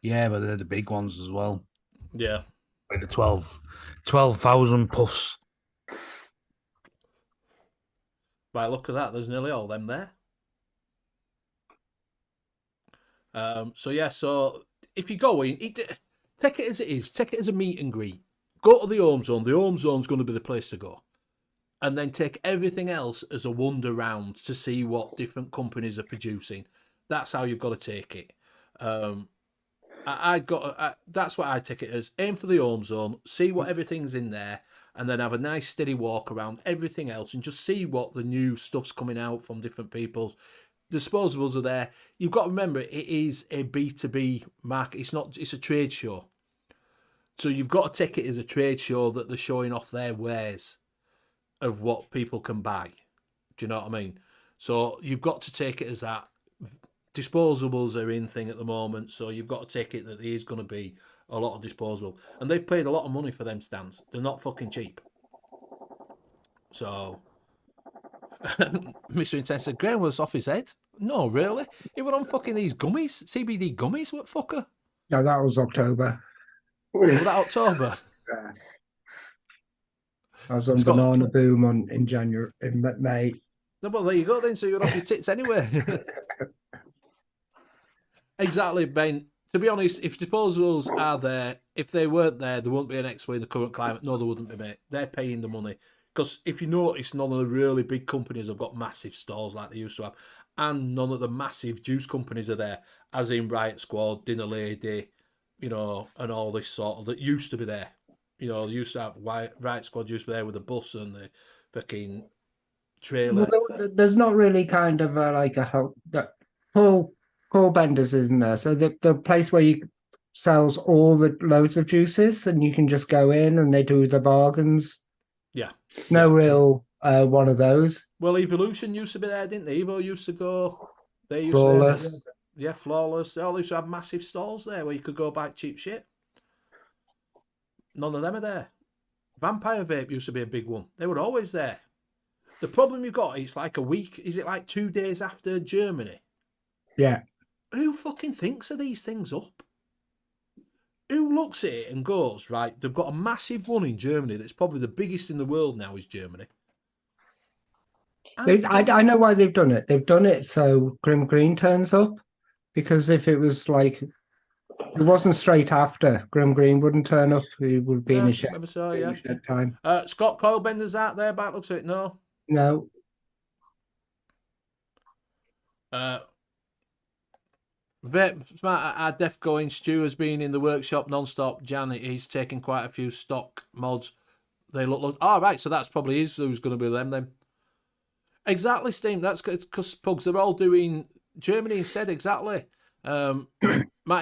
Yeah, but they're the big ones as well. Yeah. Like the 12,000 plus. Right, look at that. There's nearly all them there. So if you go in, take it as it is. Take it as a meet and greet. Go to the home zone. The home zone's going to be the place to go. And then take everything else as a wander round to see what different companies are producing. That's how you've got to take it. That's what I take it as. Aim for the home zone, see what everything's in there, and then have a nice steady walk around everything else and just see what the new stuff's coming out from different people's. Disposables are there. You've got to remember, it is a B2B market. It's a trade show. So you've got to take it as a trade show that they're showing off their wares of what people can buy. Do you know what I mean? So you've got to take it as that. Disposables are in thing at the moment, so you've got to take it that there is going to be a lot of disposable. And they've paid a lot of money for them stands. They're not fucking cheap. So, Mr. Intense said, Graham was off his head. No, really? He were on fucking these gummies, CBD gummies, what fucker? No, that was October. Was that October? Yeah. I was on Banana Boom in May. No, well, there you go then. So you're off your tits anyway. Exactly, Ben. To be honest, if disposables are there, if they weren't there, there wouldn't be an X-Way in the current climate. No, there wouldn't be, mate. They're paying the money. Because if you notice, none of the really big companies have got massive stores like they used to have, and none of the massive juice companies are there, as in Riot Squad, Dinner Lady, you know, and all this sort of that used to be there. You know, they used to have Riot Squad used to be there with the bus and the fucking trailer. Well, there's not really kind of like a Paul Benders, isn't there? So the place where you sells all the loads of juices, and you can just go in and they do the bargains. Yeah, It's no real one of those. well, Evolution used to be there, didn't they? Evo used to go. They used Flawless. to. Yeah, Flawless. They all used to have massive stalls there where you could go buy cheap shit. None of them are there. Vampire Vape used to be a big one. They were always there. The problem you've got, it's like a week. Is it like 2 days after Germany? Yeah. Who fucking thinks of these things up? Who looks at it and goes, right, they've got a massive one in Germany that's probably the biggest in the world now is Germany. I know why they've done it. They've done it so Grim Green turns up, because if it was like, it wasn't straight after, Grim Green wouldn't turn up. He would be in a shed, shed time. Scott Coilbender's out there, back looks at it, no? No. Vape Smart our Def Going Stu has been in the workshop non-stop. Janet, he's taken quite a few stock mods. They look oh, right, so that's probably who's going to be them then. Exactly, Steam. That's because Pugs, they're all doing Germany instead, exactly. Martin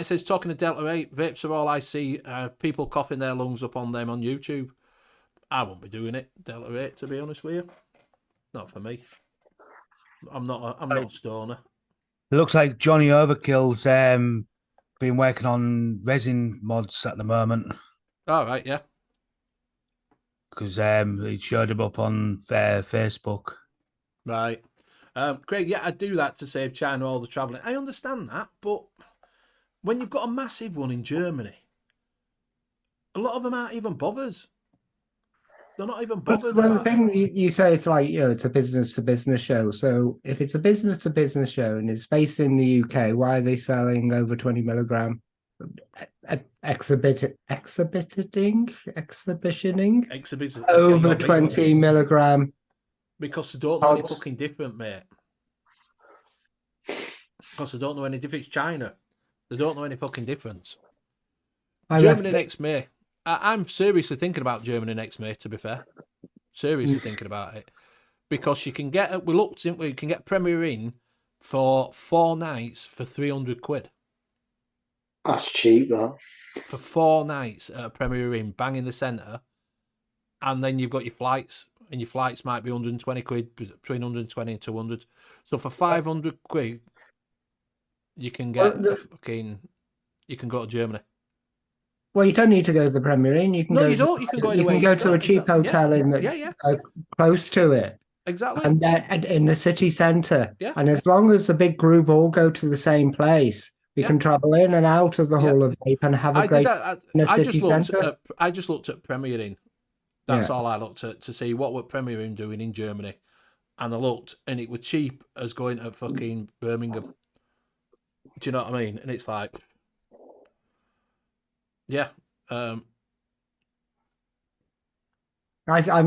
says, talking to Delta 8, vapes are all I see. People coughing their lungs up on them on YouTube. I won't be doing it, Delta 8, to be honest with you. Not for me. I'm not a stoner. It looks like Johnny Overkill's been working on resin mods at the moment. All right, yeah. Because he showed him up on Facebook. Right. Craig, yeah, I do that to save China all the travelling. I understand that, but when you've got a massive one in Germany, a lot of them aren't even bothered. They're not even bothered. Well, the thing you say, it's like, it's a business to business show. So if it's a business to business show and it's based in the UK, why are they selling over 20 milligram? Exhibitioning over 20 milligram, because they don't know any fucking different, mate. Because they don't know any difference. China, they don't know any fucking difference. Germany next May. I'm seriously thinking about Germany next May, to be fair. Seriously thinking about it. Because you can get, we looked, didn't we? You can get Premier Inn for 4 nights for 300 quid. That's cheap, that. For 4 nights at a Premier Inn, bang in the centre. And then you've got your flights. And your flights might be 120 quid, between 120 and 200. So for 500 quid, you can get you can go to Germany. Well, you don't need to go to the Premier Inn. You can you don't. You can go anywhere. You can go to a cheap hotel close to it. Exactly. And then in the city centre. Yeah. And as long as the big group all go to the same place, we can travel in and out of the whole of Vape and have a great in a city centre. I just looked at Premier Inn. That's all I looked at to see what were Premier Inn doing in Germany. And I looked, and it was cheap as going to fucking Birmingham. Do you know what I mean? And it's like, yeah. I'm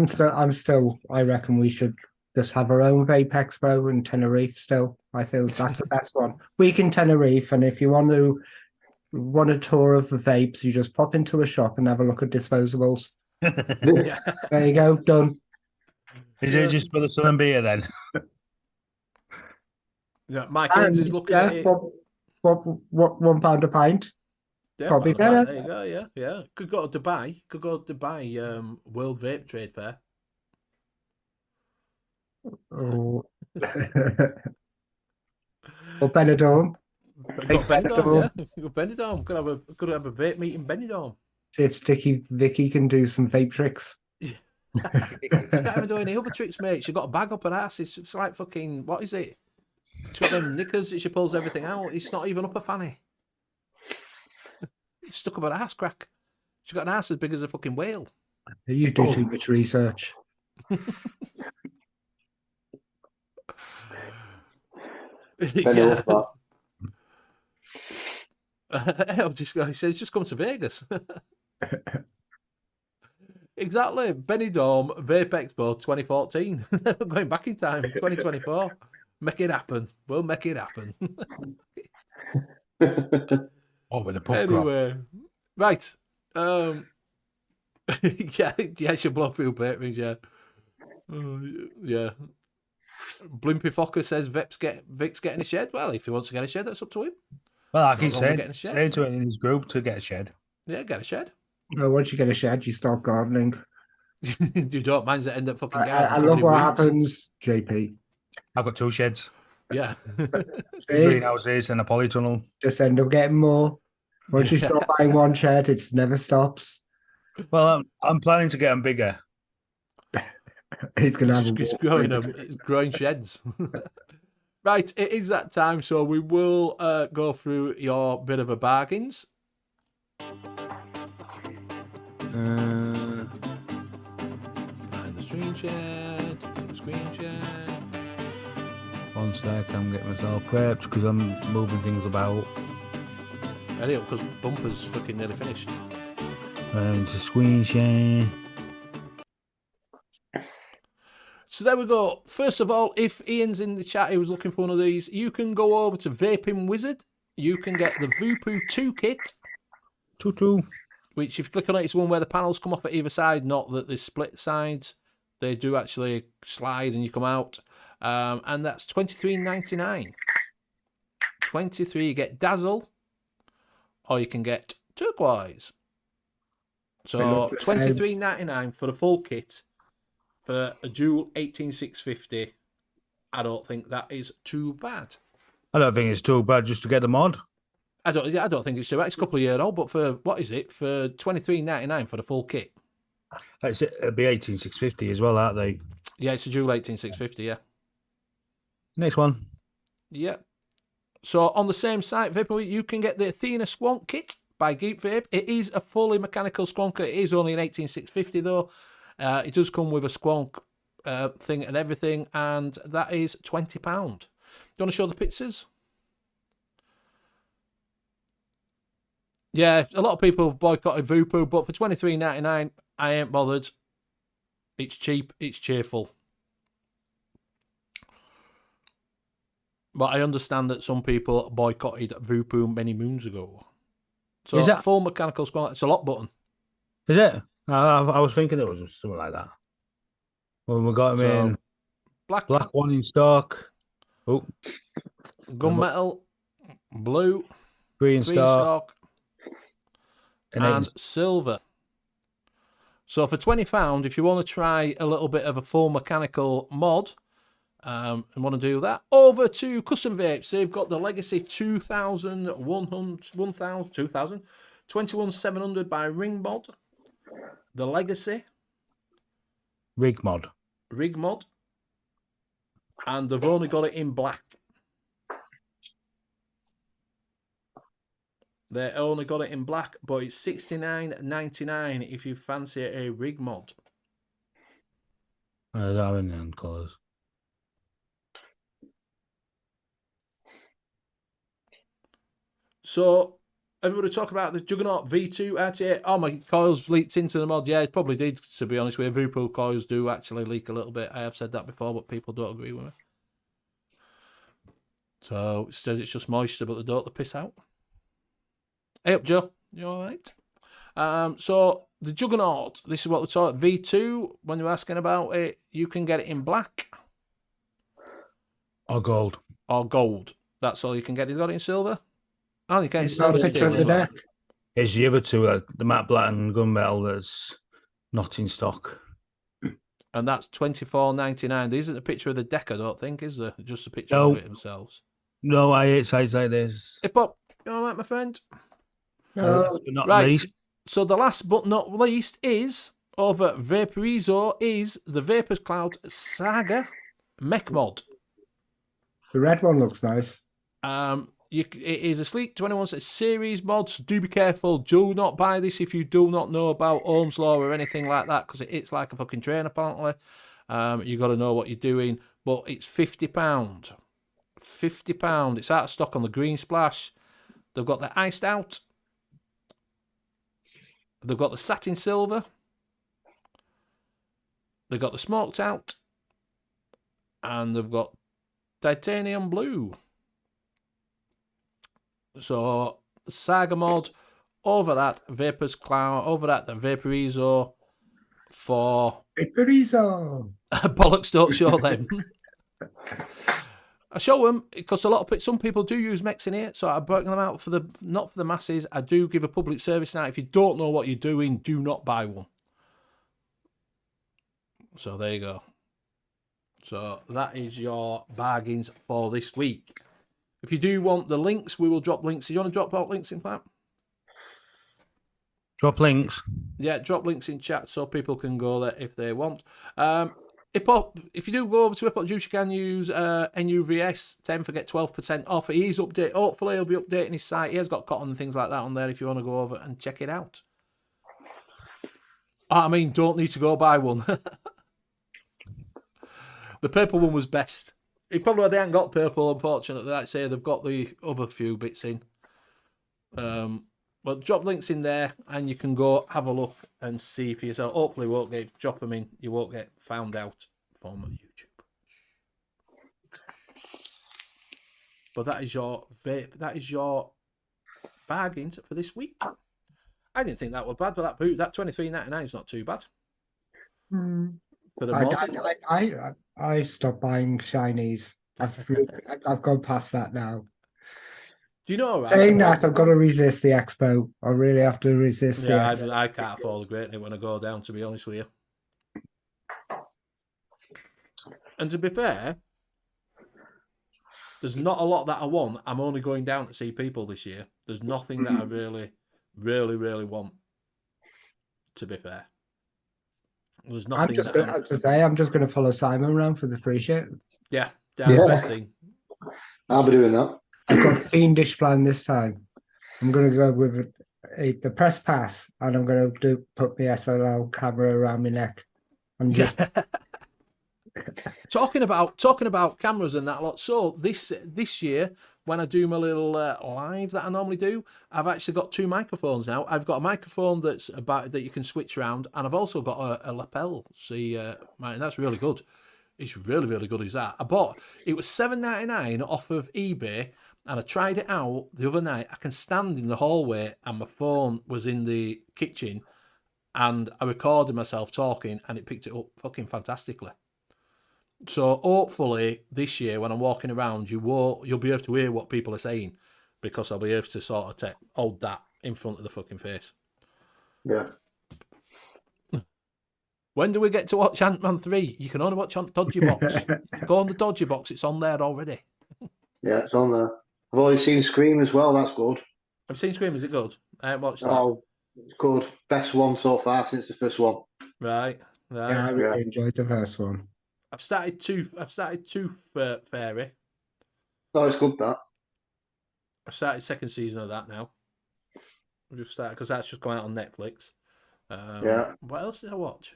still. I reckon we should just have our own Vape Expo in Tenerife. Still, I feel that's the best one. Week in Tenerife, and if you want a tour of the vapes, you just pop into a shop and have a look at disposables. There you go, done. Is it just for the sun and beer then? Yeah, Mike Haynes is looking at it. What £1 a pint? Yeah, probably better. There you go. Yeah. Could go to Dubai. World Vape Trade Fair. Oh. Or Benidorm. Benidorm. Could have a vape meet in Benidorm. See if Sticky Vicky can do some vape tricks. She can't even do any other tricks, mate. She got a bag up her ass. It's like fucking, what is it? She's got them knickers that she pulls everything out. It's not even up her fanny. It's stuck up her ass crack. She's got an ass as big as a fucking whale. You do too much research. Yeah. He says, just come to Vegas. Exactly. Benidorm Vape Expo 2014. Going back in time, 2024. Make it happen. We'll make it happen. Oh, with a pub crop. Anyway, right. Yeah, she'll blow through papers, yeah. Yeah. Blimpy Fokker says Vic's getting a shed. Well, if he wants to get a shed, that's up to him. Well, I Not keep wrong with saying, getting a shed. saying to it in his group to get a shed. Yeah, get a shed. Once you get a shed, you start gardening. You don't mind that end up fucking I garden. love what happens, JP. I've got 2 sheds, Yeah. greenhouses and a polytunnel. Just end up getting more. Once you start buying one shed, it never stops. Well, I'm planning to get them bigger. He's gonna have It's growing sheds. Right, it is that time, so we will go through your bit of a bargains. Uh, Find the screen share, do the screen share. 1 sec, I'm getting myself prepped because I'm moving things about. Anyway, because Bumper's fucking nearly finished. To screen share. So there we go. First of all, if Ian's in the chat, he was looking for one of these, you can go over to Vaping Wizard. You can get the Voopoo 2 kit. 2. Which, if you click on it, it's one where the panels come off at either side, not that they split sides. They do actually slide and you come out. And that's $23.99. 23, you get Dazzle, or you can get Turquoise. So $23.99 for the full kit for a dual 18650. I don't think that is too bad. I don't think it's too bad just to get the mod. I don't think it's too bad. It's a couple of years old, but for what is it? For $23.99 for the full kit. It'll be 18650 as well, aren't they? Yeah, it's a dual 18650. Yeah. Next one. Yeah. So on the same site, Vaporwave, you can get the Athena Squonk kit by Geek Vape. It is a fully mechanical squonker. It is only an 18650 though. It does come with a squonk thing and everything, and that is £20. Do you want to show the pictures? Yeah, a lot of people have boycotted Voopoo, but for $23.99, I ain't bothered. It's cheap, it's cheerful. But I understand that some people boycotted Voopoo many moons ago. So Is that full mechanical squonk? It's a lock button. Is it? I was thinking it was something like that. When we got him in Black one in stock. Oh, gunmetal, blue, green three stock, stock, and and silver. So for £20, if you want to try a little bit of a full mechanical mod, and want to do that, over to Custom Vapes. They've got the Legacy 21700 by Ring Mod. The Legacy rig mod. And they've only got it in black. They only got it in black, but it's $69.99 if you fancy a rig mod. I don't have any colours. So everybody talk about the Juggernaut V2 RTA. Oh, my coils leaked into the mod. Yeah, it probably did, to be honest with you. Voopoo coils do actually leak a little bit. I have said that before, but people don't agree with me. So it says it's just moisture, but they don't piss out. Hey up, Joe. You all right? So the Juggernaut, this is what we're talking V2. When you're asking about it, you can get it in black. Or gold. Or gold. That's all you can get. You got it in silver? Oh, you can't It's got a picture of the deck. It's the other two, the matte black and gunmetal, that's not in stock. And that's $24.99. There isn't a picture of the deck, I don't think, is there? Just a picture of it themselves. No, I hate sites like this. Hip Hop, you all right, my friend? Not right. least. So the last but not least is, over Vaporizo, is the Vapors Cloud Saga Mech Mod. The red one looks nice. It is a sleek 21 series mod, so do be careful. Do not buy this if you do not know about Ohm's Law or anything like that, because it's like a fucking train, apparently. You got to know what you're doing. But it's £50. £50. It's out of stock on the Green Splash. They've got the Iced Out. They've got the Satin Silver. They've got the smoked out, and they've got titanium blue. So Saga mod over at Vapors Cloud, over at the Vaporizo for Vaporizo. bollocks. Don't show them. I show them because some people do use mechs in here, so I break them out not for the masses. I do give a public service now. If you don't know what you're doing, do not buy one. So there you go. So that is your bargains for this week. If you do want the links, we will drop links. Do you want to drop out links in fact? Drop links. Yeah, drop links in chat so people can go there if they want. If you do go over to Hip Hop Juice, you can use N.U.V.S 10 for get 12% off. He's hopefully he'll be updating his site. He has got cotton and things like that on there if you want to go over and check it out. I mean, don't need to go buy one. The purple one was best. They haven't got purple, unfortunately. Like I say, they've got the other few bits in. Well, drop links in there, and you can go have a look and see for yourself. Hopefully, drop them in. You won't get found out from YouTube. But that is your vape. That is your bargains for this week. I didn't think that was bad, but that boot, that $23.99 is not too bad. For the mod. I stopped buying shinies. I've gone past that now. Do you know? Right? Saying that, I've got to resist the expo. I really have to resist the expo. I can't afford the great when I go down, to be honest with you. And to be fair, there's not a lot that I want. I'm only going down to see people this year. There's nothing that I really, really, really want, to be fair. There's nothing I'm just going to follow Simon around for the free shit. Yeah, that's the best thing. I'll be doing that. I've got a fiendish plan this time. I'm going to go with the press pass, and I'm going to put the SLL camera around my neck. I'm just talking about cameras and that lot. So this year, when I do my little live that I normally do, I've actually got two microphones now. I've got a microphone that you can switch around, and I've also got a lapel. See, that's really good. It's really, really good. Is that it was $7.99 off of eBay. And I tried it out the other night. I can stand in the hallway and my phone was in the kitchen and I recorded myself talking and it picked it up fucking fantastically. So hopefully this year when I'm walking around, you'll be able to hear what people are saying because I'll be able to sort of hold that in front of the fucking face. Yeah. When do we get to watch Ant-Man 3? You can only watch on Dodgy Box. Go on the Dodgy Box. It's on there already. Yeah, it's on there. I've already seen Scream as well. That's good. I've seen Scream. Is it good? I haven't watched that. Oh, it's good. Best one so far since the first one. Right. Yeah, I really enjoyed the first one. I've started Tooth Fairy. Oh, it's good that. I've started second season of that now. I just started because that's just come out on Netflix. Yeah. What else did I watch?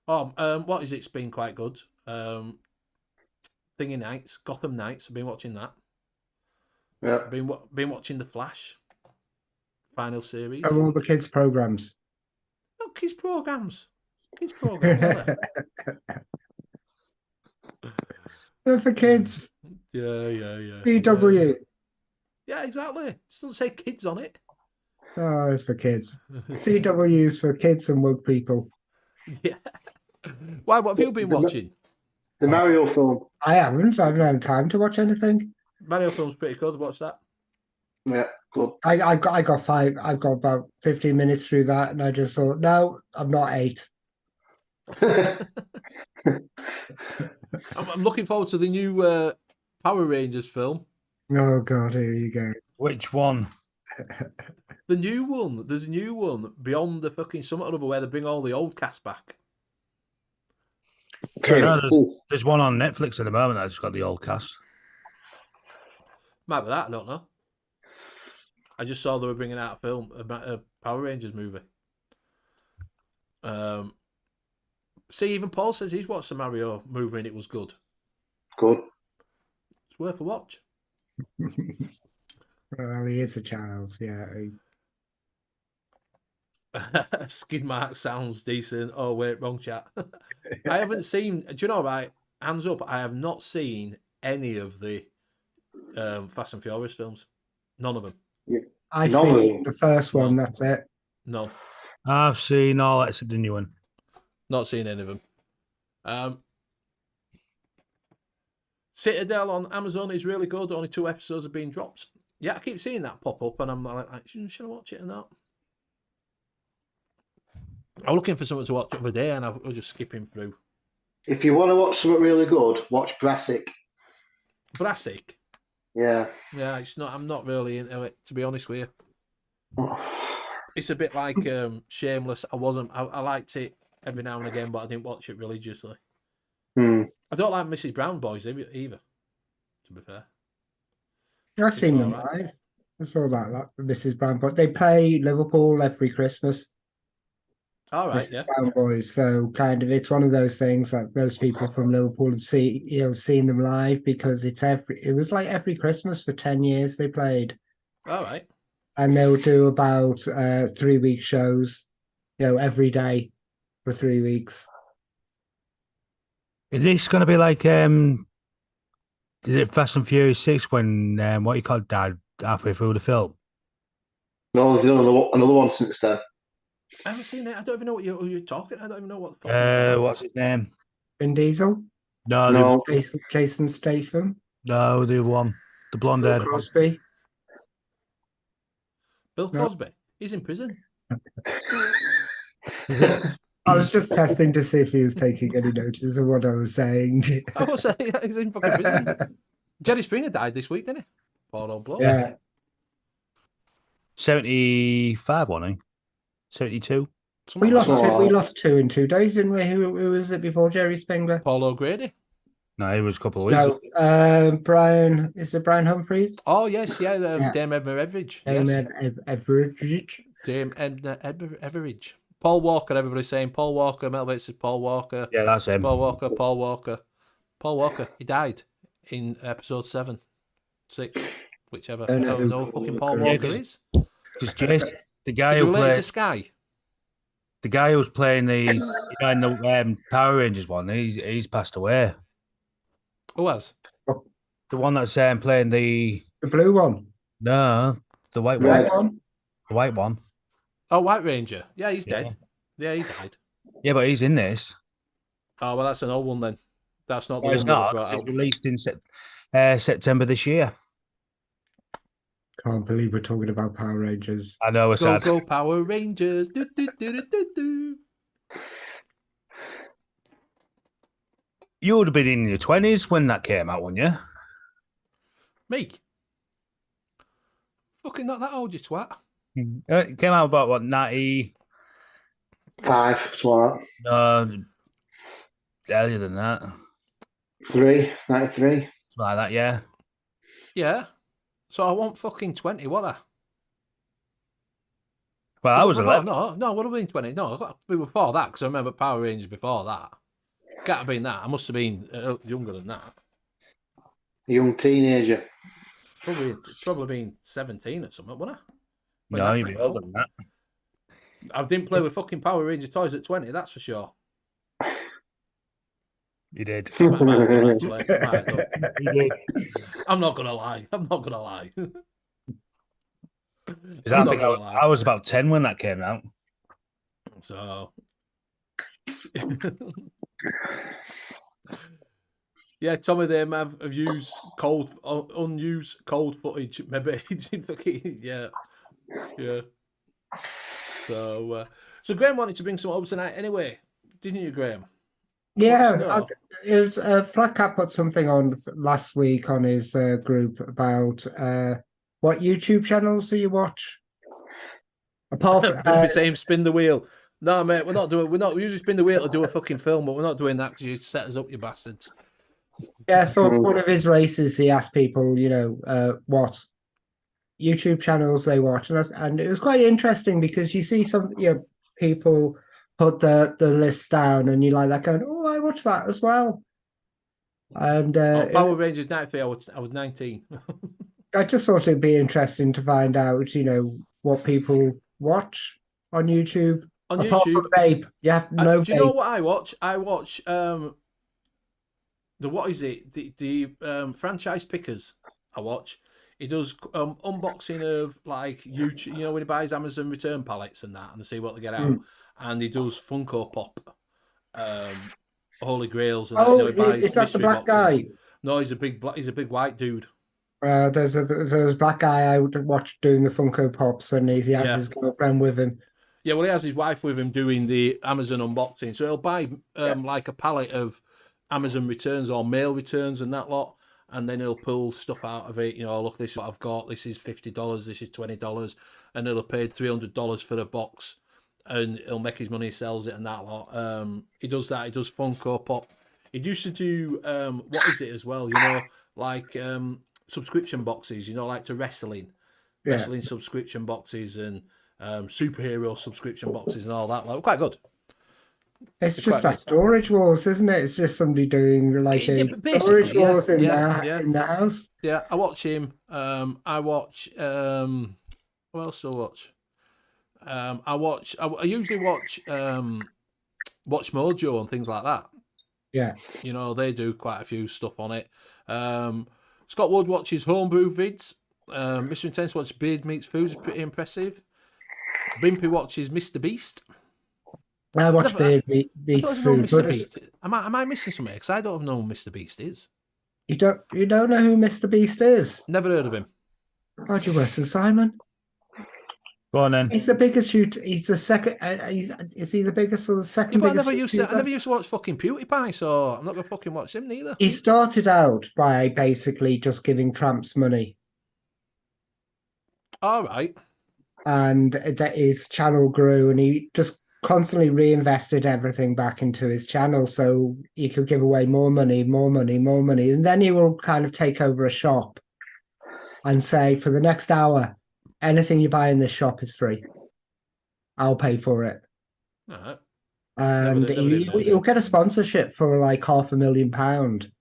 Oh, what is it? It's been quite good. Thingy Nights, Gotham Nights. I've been watching that. Yeah. Been watching The Flash. Final series. Oh, all the kids' programs. Oh, kids programs. Kids programs. Aren't they? They're for kids. Yeah. CW. Yeah, exactly. It doesn't say kids on it. Oh, it's for kids. CW's for kids and woke people. Yeah. Why? What have you been watching? The Mario film. I haven't had time to watch anything. Mario film's pretty good. What's that? Yeah, good. I got about 15 minutes through that, and I just thought, no, I'm not 8. I'm looking forward to the new Power Rangers film. Oh God, here you go. Which one? The new one. There's a new one beyond the fucking summit or other where they bring all the old cast back. Okay. There's one on Netflix at the moment that's got the old cast. Might be that, I don't know. I just saw they were bringing out a film, a Power Rangers movie. See, even Paul says he's watched the Mario movie and it was good. Good. It's worth a watch. Well, he is a child, yeah. Skid mark sounds decent. Oh, wait, wrong chat. I haven't seen. Do you know, right? Hands up, I have not seen any of the Fast and Furious films. None of them. I've None of seen them. the first one. No. That's it. No, I've seen all except the new one. not seen any of them. Citadel on Amazon is really good. Only 2 episodes have been dropped. Yeah, I keep seeing that pop up, and I'm like, should I watch it or not? I'm looking for something to watch the other day, and I was just skipping through. If you want to watch something really good, watch Brassic. Brassic. Yeah. Yeah, it's not. I'm not really into it, to be honest with you. It's a bit like Shameless. I liked it every now and again, but I didn't watch it religiously. I don't like Mrs. Brown Boys either, to be fair. I've seen them alright. live. I saw that Mrs. Brown, but they play Liverpool every Christmas. All right, Mrs. yeah. Brown Boys. So kind of, it's one of those things that most people from Liverpool have seen them live because it was like every Christmas for 10 years they played. All right. And they'll do about 3-week shows, every day for 3 weeks. Is this going to be like is it Fast and Furious 6 when what you call died halfway through the film? No, there's another one since then. I haven't seen it. I don't even know what you're talking. I don't even know what the fuck. What's his name? Vin Diesel? No. Jason Statham? No, the other one, the blonde Bill haired. Crosby? Bill Cosby. He's in prison. Is it? I was just testing to see if he was taking any notice of what I was saying. I was saying he's in fucking prison. Jerry Springer died this week, didn't he? Poor old bloke. Yeah. 75, wasn't he? 72. We lost 2 in 2 days, didn't we? Who was it before Jerry Springer? Paul O'Grady. No, it was a couple of weeks. No, Brian. Is it Brian Humphries? Oh yes, yeah. Yeah. Dame Edna Everidge. Dame Yes. Everidge. Dame Edna Everidge. Paul Walker. Everybody's saying Paul Walker. Metal Bates says Paul Walker. Yeah, that's him. Paul Walker. Paul Walker. Paul Walker. He died in episode 7, 6, whichever. I don't know who fucking Paul Walker is. Because Jason, the guy Is he who related to played, Sky? the guy who was playing the in the Power Rangers one, he's passed away. Who was? The one that's playing the blue one. No, the white Red one. one. The white one. Oh, White Ranger. Yeah, he's Yeah. dead. Yeah, he died. Yeah, but he's in this. Oh, well, that's an old one then. That's not the No, one it's that not. brought 'Cause it's out. released in September this year. Can't believe we're talking about Power Rangers. I know. It's Go, sad. go, Power Rangers. Do, do, do, do, do, do. You would have been in your 20s when that came out, wouldn't you? Me? Fucking not that old, you twat. It came out about what 90? 5, something like No, earlier than that. Something that. 3, 93. like that. Yeah. Yeah. So I want fucking 20, what I? Well, I was Before- 11. No, what have I been 20? No, I got before that because I remember Power Rangers before that. Can't have been that. I must have been younger than that. Young teenager. Probably been 17 or something, wasn't I? When No, that you'd came be older out. than that. I didn't play with fucking Power Ranger toys at 20, that's for sure. You did. I might have done, actually. I might have done. You did. I'm not gonna lie. I'm not gonna lie. I think I was about 10 when that came out. So, yeah, Tommy, they have used unused cold footage. Maybe yeah. So Graham wanted to bring some up tonight anyway, didn't you, Graham? Yeah, it was Flat Cat put something on last week on his group about what YouTube channels do you watch? Apart from Be saying spin the wheel. No, mate, we usually spin the wheel to do a fucking film, but we're not doing that because you set us up, you bastards. yeah, for one of his races, he asked people, what YouTube channels they watch, and it was quite interesting because you see some people put the list down, and you like that going, oh, I watch that as well. And Power Rangers 93, I was 19. I just thought it'd be interesting to find out, what people watch on YouTube. on Apart YouTube. from vape, you have no Do you know vape. what I watch? I watch what is it? The franchise pickers. I watch. He does unboxing of like YouTube. You know when he buys Amazon return pallets and that, and see what they get out. And he does Funko Pop, Holy Grails and that. You know, he buys is that the mystery black boxes. guy? No, he's a big white dude. There's a black guy I watched doing the Funko Pops, and he has Yeah. his girlfriend with him. Yeah, well, he has his wife with him doing the Amazon unboxing. So he'll buy like a pallet of Amazon returns or mail returns and that lot, and then he'll pull stuff out of it. You know, look, this is what I've got. This is $50. This is $20, and he'll have paid $300 for the box, and he'll make his money. He sells it and that lot. He does that. He does Funko Pop. He used to do what is it as well? You know, like subscription boxes. You know, like to wrestling subscription boxes and superhero subscription boxes and all that. Like, quite good. It's just that storage wars, isn't it? It's just somebody doing like a storage wars in the house. Yeah, I watch him. I watch. What else do I watch? I usually watch Watch Mojo and things like that. Yeah, you know they do quite a few stuff on it. Scott Wood watches homebrew vids. Mr. Intense watches Beard Meets Foods, pretty impressive. Bimpy watches Mr. Beast. I watch Beard Meets Food. Mr. Beast. Am I missing something? Because I don't know who Mr. Beast is. You don't know who Mr. Beast is? Never heard of him. God, you're worse than Simon. Go on then. He's the biggest shoot. He's the second. Is he the biggest or the second biggest? I never used to watch fucking PewDiePie, so I'm not gonna fucking watch him neither. He started out by basically just giving tramps money. All right. And that his channel grew, and he just constantly reinvested everything back into his channel so he could give away more money, and then he will kind of take over a shop and say, for the next hour, anything you buy in this shop is free. I'll pay for it. All right. And he'll get a sponsorship for like £500,000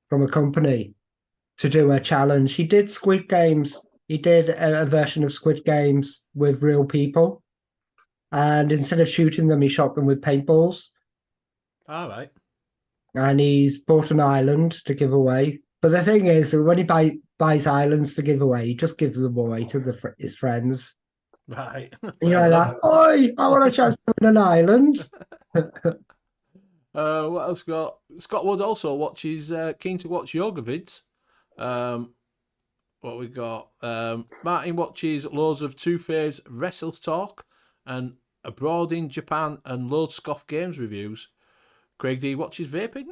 from a company to do a challenge. He did Squid Games. He did a version of Squid Games with real people. And instead of shooting them, he shot them with paintballs. All right. And he's bought an island to give away. But the thing is, that when he buys islands to give away, he just gives them away to his friends. Right. And you're like, oi, I want a chance to win an island. What else got? Scott Wood also watches, keen to watch yoga vids. What we got? Martin watches loads of Two Faves Wrestles Talk and Abroad in Japan and loads Scoff Games reviews. Craig D watches vaping.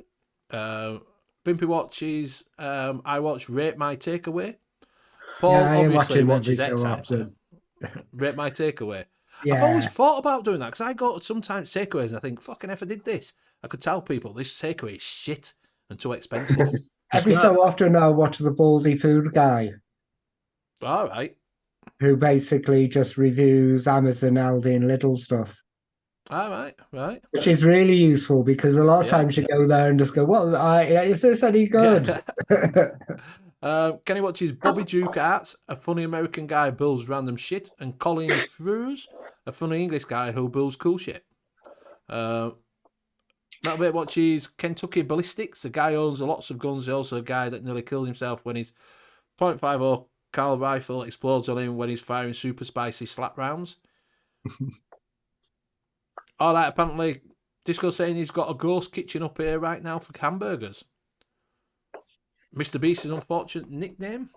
Bimpy watches, I watch Rate My Takeaway. Paul obviously watches X-Apps. Rate My Takeaway. Yeah. I've always thought about doing that because I go to sometimes takeaways and I think, fucking if I did this, I could tell people this takeaway is shit and too expensive. Every so often I watch the Baldy Food Guy. All right. Who basically just reviews Amazon, Aldi and Lidl stuff. All right, right. Which is really useful because a lot of times you go there and just go, well, is this any good? Kenny watches Bobby Duke Arts, a funny American guy who builds random shit, and Colin Frews, a funny English guy who builds cool shit. Matt Bate watches Kentucky Ballistics, a guy who owns lots of guns, he's also a guy that nearly killed himself when his .50 Cal rifle explodes on him when he's firing super spicy slap rounds. All right, apparently Disco saying he's got a ghost kitchen up here right now for hamburgers. Mr. Beast is an unfortunate nickname.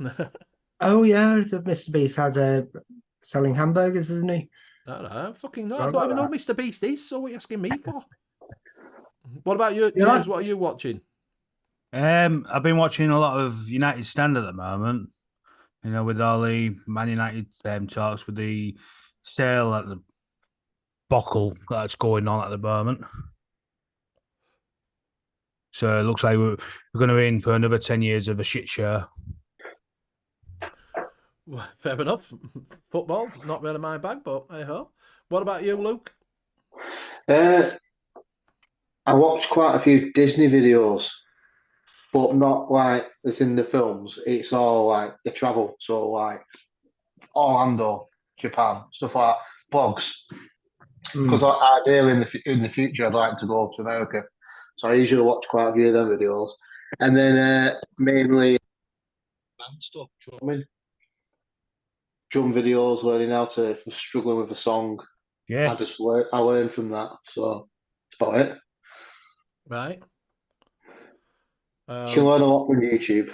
Oh, yeah, Mr. Beast has selling hamburgers, isn't he? I fucking know. I don't even know who Mr. Beast is, so what are you asking me for? What about you, James? What are you watching? I've been watching a lot of United Stand at the moment. You know, with all the Man United talks, with the sale at the Bockle that's going on at the moment. So it looks like we're going to be in for another 10 years of a shit show. Well, fair enough. Football, not really my bag, but hey ho. What about you, Luke? I watched quite a few Disney videos, but not like as in the films. It's all like the travel, so like Orlando, Japan, stuff like that, blogs. because ideally in the future I'd like to go to America, so I usually watch quite a few of their videos, and then mainly stuff, drum videos, learning how to, if I'm struggling with a song, Yeah. I learn from that. So that's about it. Right. You can learn a lot from YouTube.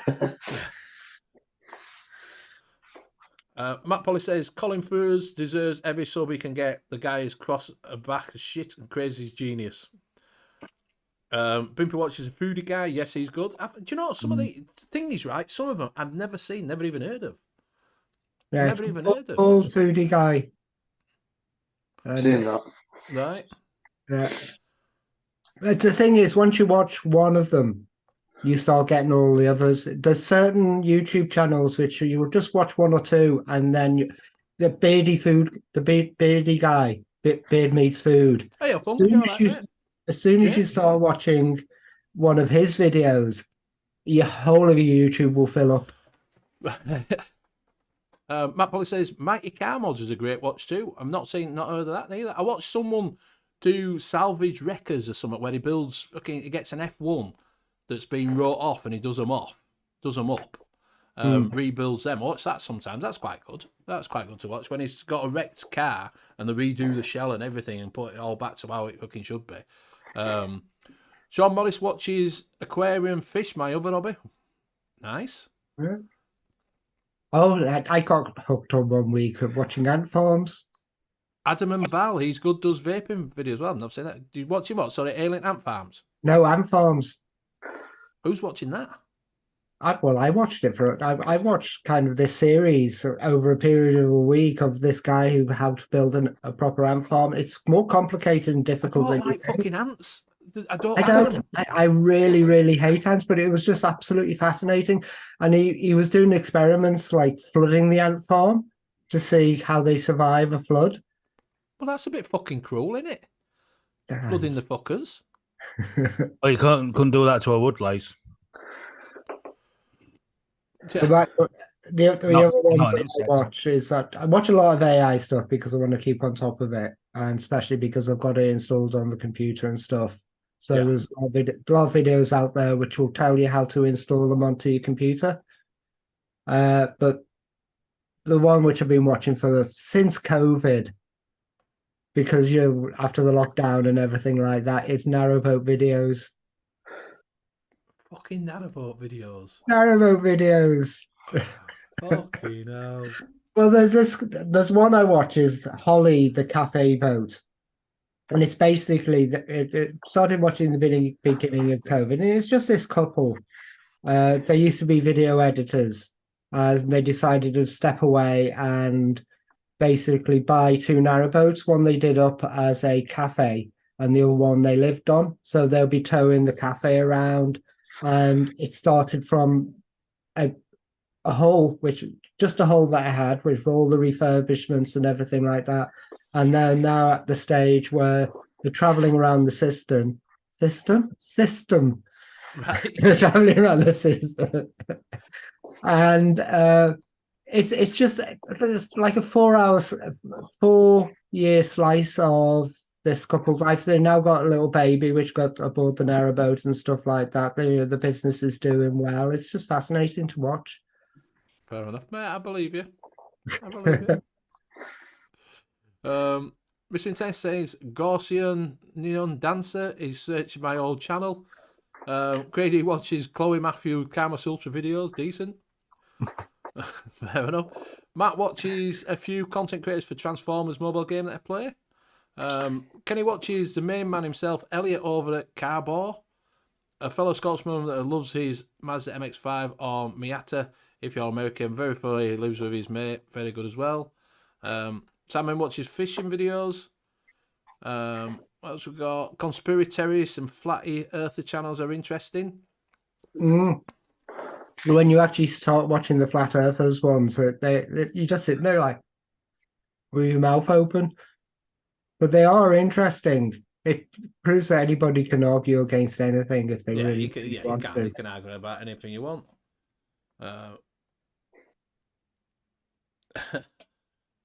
Matt Polly says Colin Furs deserves every sub he can get. The guy is cross a back of shit and crazy genius. Bimpy watches a foodie guy. Yes, he's good. Do you know some of the thing is right? Some of them I've never seen, never even heard of. Yeah, Never even heard of. Old foodie guy. Seeing that. Right. Yeah. But the thing is, once you watch one of them, you start getting all the others. There's certain YouTube channels which you will just watch one or two, and then the beardy guy, beard meets food. Hey, right, As soon as you start watching one of his videos, your whole of your YouTube will fill up. Matt Polly says Mighty Car Mods is a great watch too. I'm not heard of that neither. I watched someone do salvage wreckers or something where he gets an F1 that's been wrote off and he does them up, rebuilds them. I watch that sometimes. That's quite good. That's quite good to watch when he's got a wrecked car and they redo the shell and everything and put it all back to how it fucking should be. Sean Morris watches aquarium fish, my other hobby. Nice. Yeah. Oh, I got hooked on one week of watching ant farms. Adam and Bal, he's good, does vaping videos. Well, I've not seen that. Do you watch him what? Sorry, Alien Ant Farms? No, ant farms. Who's watching that? I watched it I watched kind of this series over a period of a week of this guy who how to build a proper ant farm. It's more complicated and difficult I than don't like fucking ants. I really, really hate ants, but it was just absolutely fascinating. And he was doing experiments like flooding the ant farm to see how they survive a flood. Well, that's a bit fucking cruel, isn't it? Flooding the fuckers. Oh, you couldn't do that to a woodlice. The other ones that I watch is that I watch a lot of AI stuff because I want to keep on top of it, and especially because I've got it installed on the computer and stuff. So there's a lot of videos out there which will tell you how to install them onto your computer. But the one which I've been watching since COVID, because after the lockdown and everything like that, is narrowboat videos. Fucking narrowboat videos. Narrowboat videos. Fucking hell. Well, there's one I watch is Holly, the cafe boat. And it's basically, it started watching the beginning of COVID. And it's just this couple. They used to be video editors. And they decided to step away and basically buy two narrowboats. One they did up as a cafe and the other one they lived on. So they'll be towing the cafe around. And it started from a hole, just a hole that I had with all the refurbishments and everything like that. And they're now at the stage where they're traveling around the system. Right. They're traveling around the system. And it's like a 4-year slice of this couple's life. They've now got a little baby which got aboard the narrowboat and stuff like that. The business is doing well. It's just fascinating to watch. Fair enough, mate. I believe you. Mr. Intense says Gaussian Neon Dancer is searching my old channel. Grady watches Chloe Matthew Kama Sutra videos. Decent. Fair enough. Matt watches a few content creators for Transformers mobile game that I play. Kenny watches the main man himself, Elliot, over at Carbor, a fellow Scotsman that loves his Mazda MX-5 or Miata. If you're American, very funny. He lives with his mate, very good as well. Simon watches fishing videos. What else we got? Conspiratories and Flat Earther channels are interesting. When you actually start watching the Flat Earthers ones, you just sit there like with your mouth open. But they are interesting. It proves that anybody can argue against anything if they really want to. You can argue about anything you want.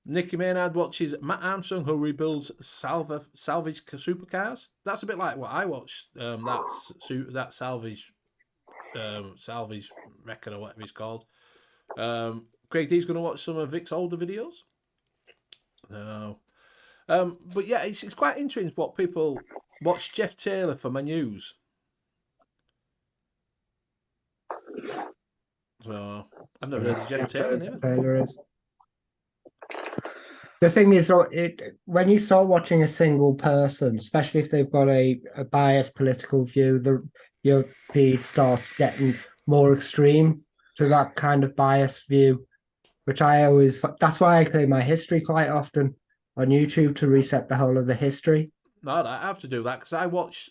Nicky Maynard watches Matt Armstrong, who rebuilds salvage supercars. That's a bit like what I watched. That salvage record or whatever it's called. Craig D's going to watch some of Vic's older videos. No. But yeah, it's quite interesting what people watch. Jeff Taylor for my news. So I've never heard of Jeff Taylor. Never. Taylor is. The thing is, when you start watching a single person, especially if they've got a biased political view, your feed starts getting more extreme to that kind of biased view, which that's why I play my history quite often on YouTube to reset the whole of the history. No, I have to do that because I watch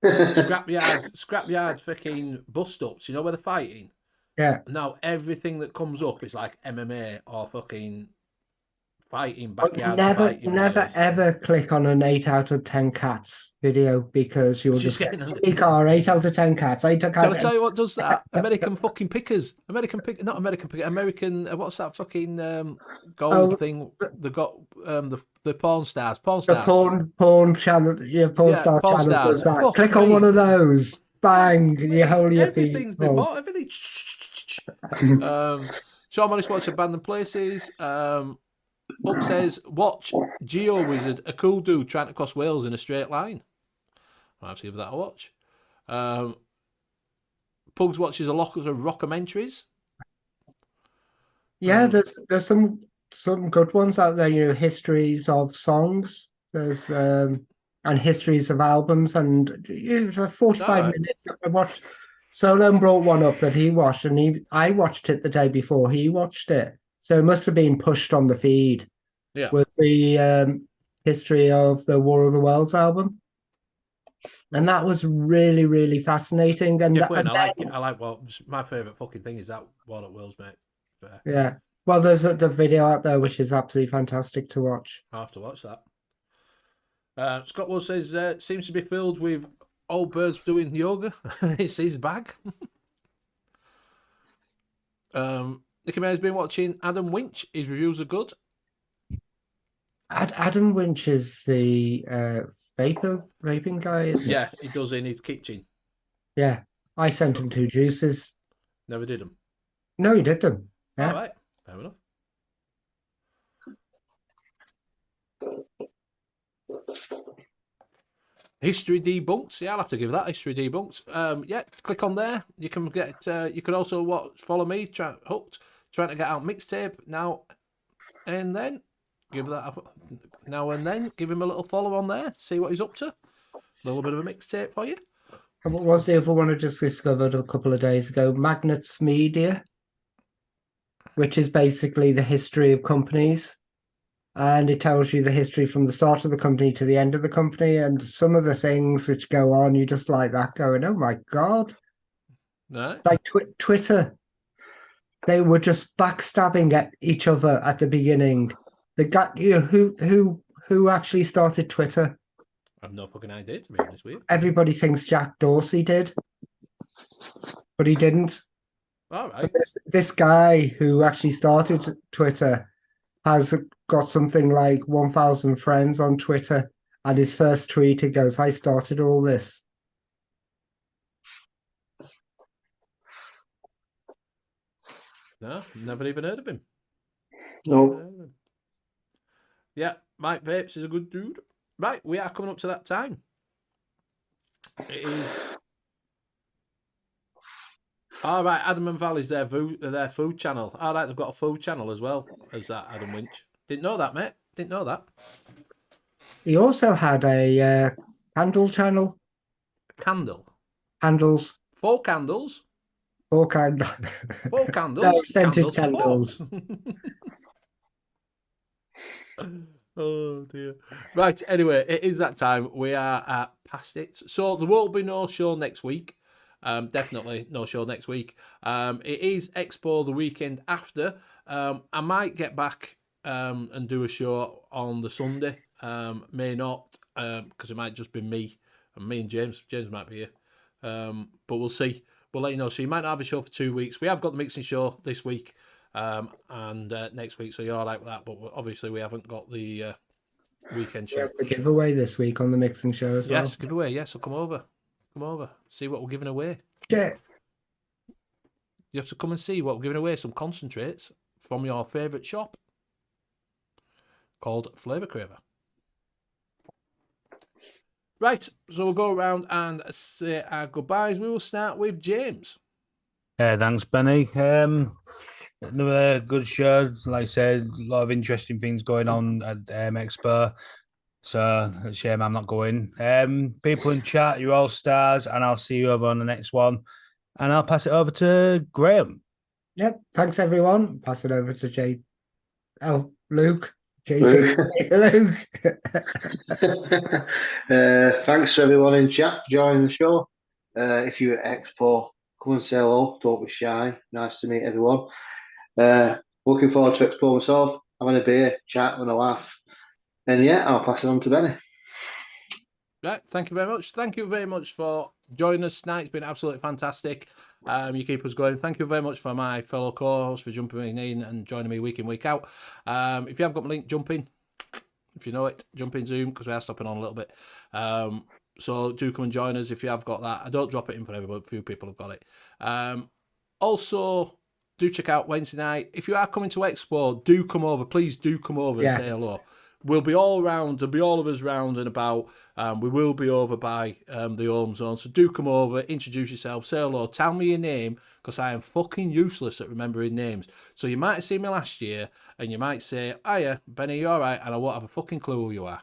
scrapyard fucking bust-ups, you know, where they're fighting. Yeah. Now everything that comes up is like MMA or fucking fighting But backyard. never ever click on an 8 out of 10 cats video because you'll just get a car 8 out of 10 cats. Can I tell you what does that? American fucking pickers. American what's that fucking gold thing? They got the porn stars. The porn channel, porn star channel stars. Does that. Fuck click me. On one of those. Bang! You hold your feet. Everything's been bought. Everything. Sean Morris watched Abandoned Places. Up says, watch Geo Wizard, a cool dude trying to cross Wales in a straight line. I'll have to give that a watch. Pugs watches a lot of rockumentaries. Yeah, there's some good ones out there. You know, histories of songs. There's and histories of albums, and it was 45 minutes. I watched. Solon brought one up that he watched, and I watched it the day before he watched it. So it must have been pushed on the feed. Yeah. With the history of the War of the Worlds album. And that was really, really fascinating. And, I like it. My favourite fucking thing is that War of the Worlds, mate. Yeah. Well, there's the video out there, which is absolutely fantastic to watch. I'll have to watch that. Scott Will says, seems to be filled with old birds doing yoga. It's his bag. Nicky May's been watching Adam Winch. His reviews are good. Adam Winch is the vaping guy, isn't he? Yeah, he does in his kitchen. Yeah. I sent him 2 juices. Never did them. No, he did them. Yeah. All right. Fair enough. History Debunked. Yeah, I'll have to give that History Debunked. Yeah, click on there. You can get. You can also follow me. Hooked. Trying to get out mixtape now and then. Give that up now and then. Give him a little follow on there. See what he's up to. A little bit of a mixtape for you. And what was the other one I just discovered a couple of days ago? Magnets Media, which is basically the history of companies. And it tells you the history from the start of the company to the end of the company. And some of the things which go on, you just like that going, oh my God. No. Like Twitter. They were just backstabbing at each other at the beginning. The guy, who actually started Twitter? I have no fucking idea, to be honest with you. Everybody thinks Jack Dorsey did, but he didn't. All right. This guy who actually started Twitter has got something like 1,000 friends on Twitter, and his first tweet, he goes, I started all this. No, never even heard of him. No. Yeah, Mike Vapes is a good dude. Right, we are coming up to that time. It is. All right, Adam and Val is their food channel. All right, they've got a food channel as well as that, Adam Winch. Didn't know that, mate. Didn't know that. He also had a candle channel. Candle? Candles. 4 candles? 4 candles. 4 candles? No, scented candles. candles. Oh, dear. Right, anyway, it is that time. We are past it. So there will be no show next week. Definitely no show next week. It is Expo the weekend after. I might get back and do a show on the Sunday. May not, because it might just be me and James. James might be here. But we'll see. We'll let you know. So you might not have a show for 2 weeks. We have got the mixing show this week. and next week, so you're all right with that. But obviously, we haven't got the weekend We show. have the giveaway this week on the mixing show as well. Yes, giveaway. Yes, so come over, see what we're giving away. Yeah. You have to come and see what we're giving away. Some concentrates from your favourite shop called Flavour Craver. Right, so we'll go around and say our goodbyes. We will start with James. Thanks, Benny. Another good show. Like I said, a lot of interesting things going on at Expo. So, it's a shame I'm not going. People in chat, you're all stars, and I'll see you over on the next one. And I'll pass it over to Graham. Yep. Thanks, everyone. Pass it over to Luke. Luke. Thanks to everyone in chat for joining the show. If you're at Expo, come and say hello. Don't be shy. Nice to meet everyone. Looking forward to Expo myself. Having a beer, chat, and a laugh. And yeah, I'll pass it on to Benny. Right, thank you very much. Thank you very much for joining us tonight. It's been absolutely fantastic. You keep us going. Thank you very much for my fellow co-hosts for jumping in and joining me week in, week out. If you have got my link, jump in. If you know it, jump in Zoom, because we are stopping on a little bit. So do come and join us if you have got that. I don't drop it in for everybody, but a few people have got it. Also, do check out Wednesday night. If you are coming to Expo, do come over. Please do come over and say hello. We'll be all round. There'll be all of us round and about. We will be over by the home zone. So do come over, introduce yourself, say hello, tell me your name, because I am fucking useless at remembering names. So you might have seen me last year, and you might say, hiya, Benny, you all right? And I won't have a fucking clue who you are.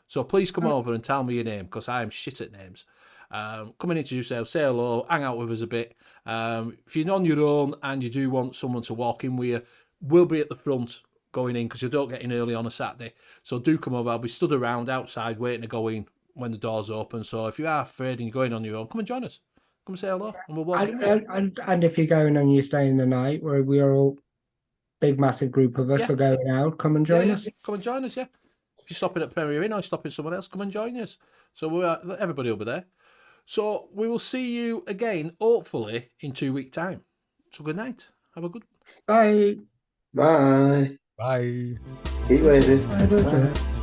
So please come over and tell me your name, because I am shit at names. Come and introduce yourself, say hello, hang out with us a bit. If you're on your own and you do want someone to walk in with you, we'll be at the front going in, because you don't get in early on a Saturday. So do come over. I'll be stood around outside waiting to go in when the doors open. So if you are afraid and you're going on your own, come and join us. Come and say hello, and we'll walk in with you. And if you're going and you're staying the night, where we are all big, massive group of us are going out, come and join us. Come and join us, yeah. If you're stopping at Premier Inn or stopping somewhere else, come and join us. So everybody will be there. So we will see you again, hopefully, in 2 weeks' time. So good night. Have a good one. Bye. Bye. Bye. Keep lazy. Bye.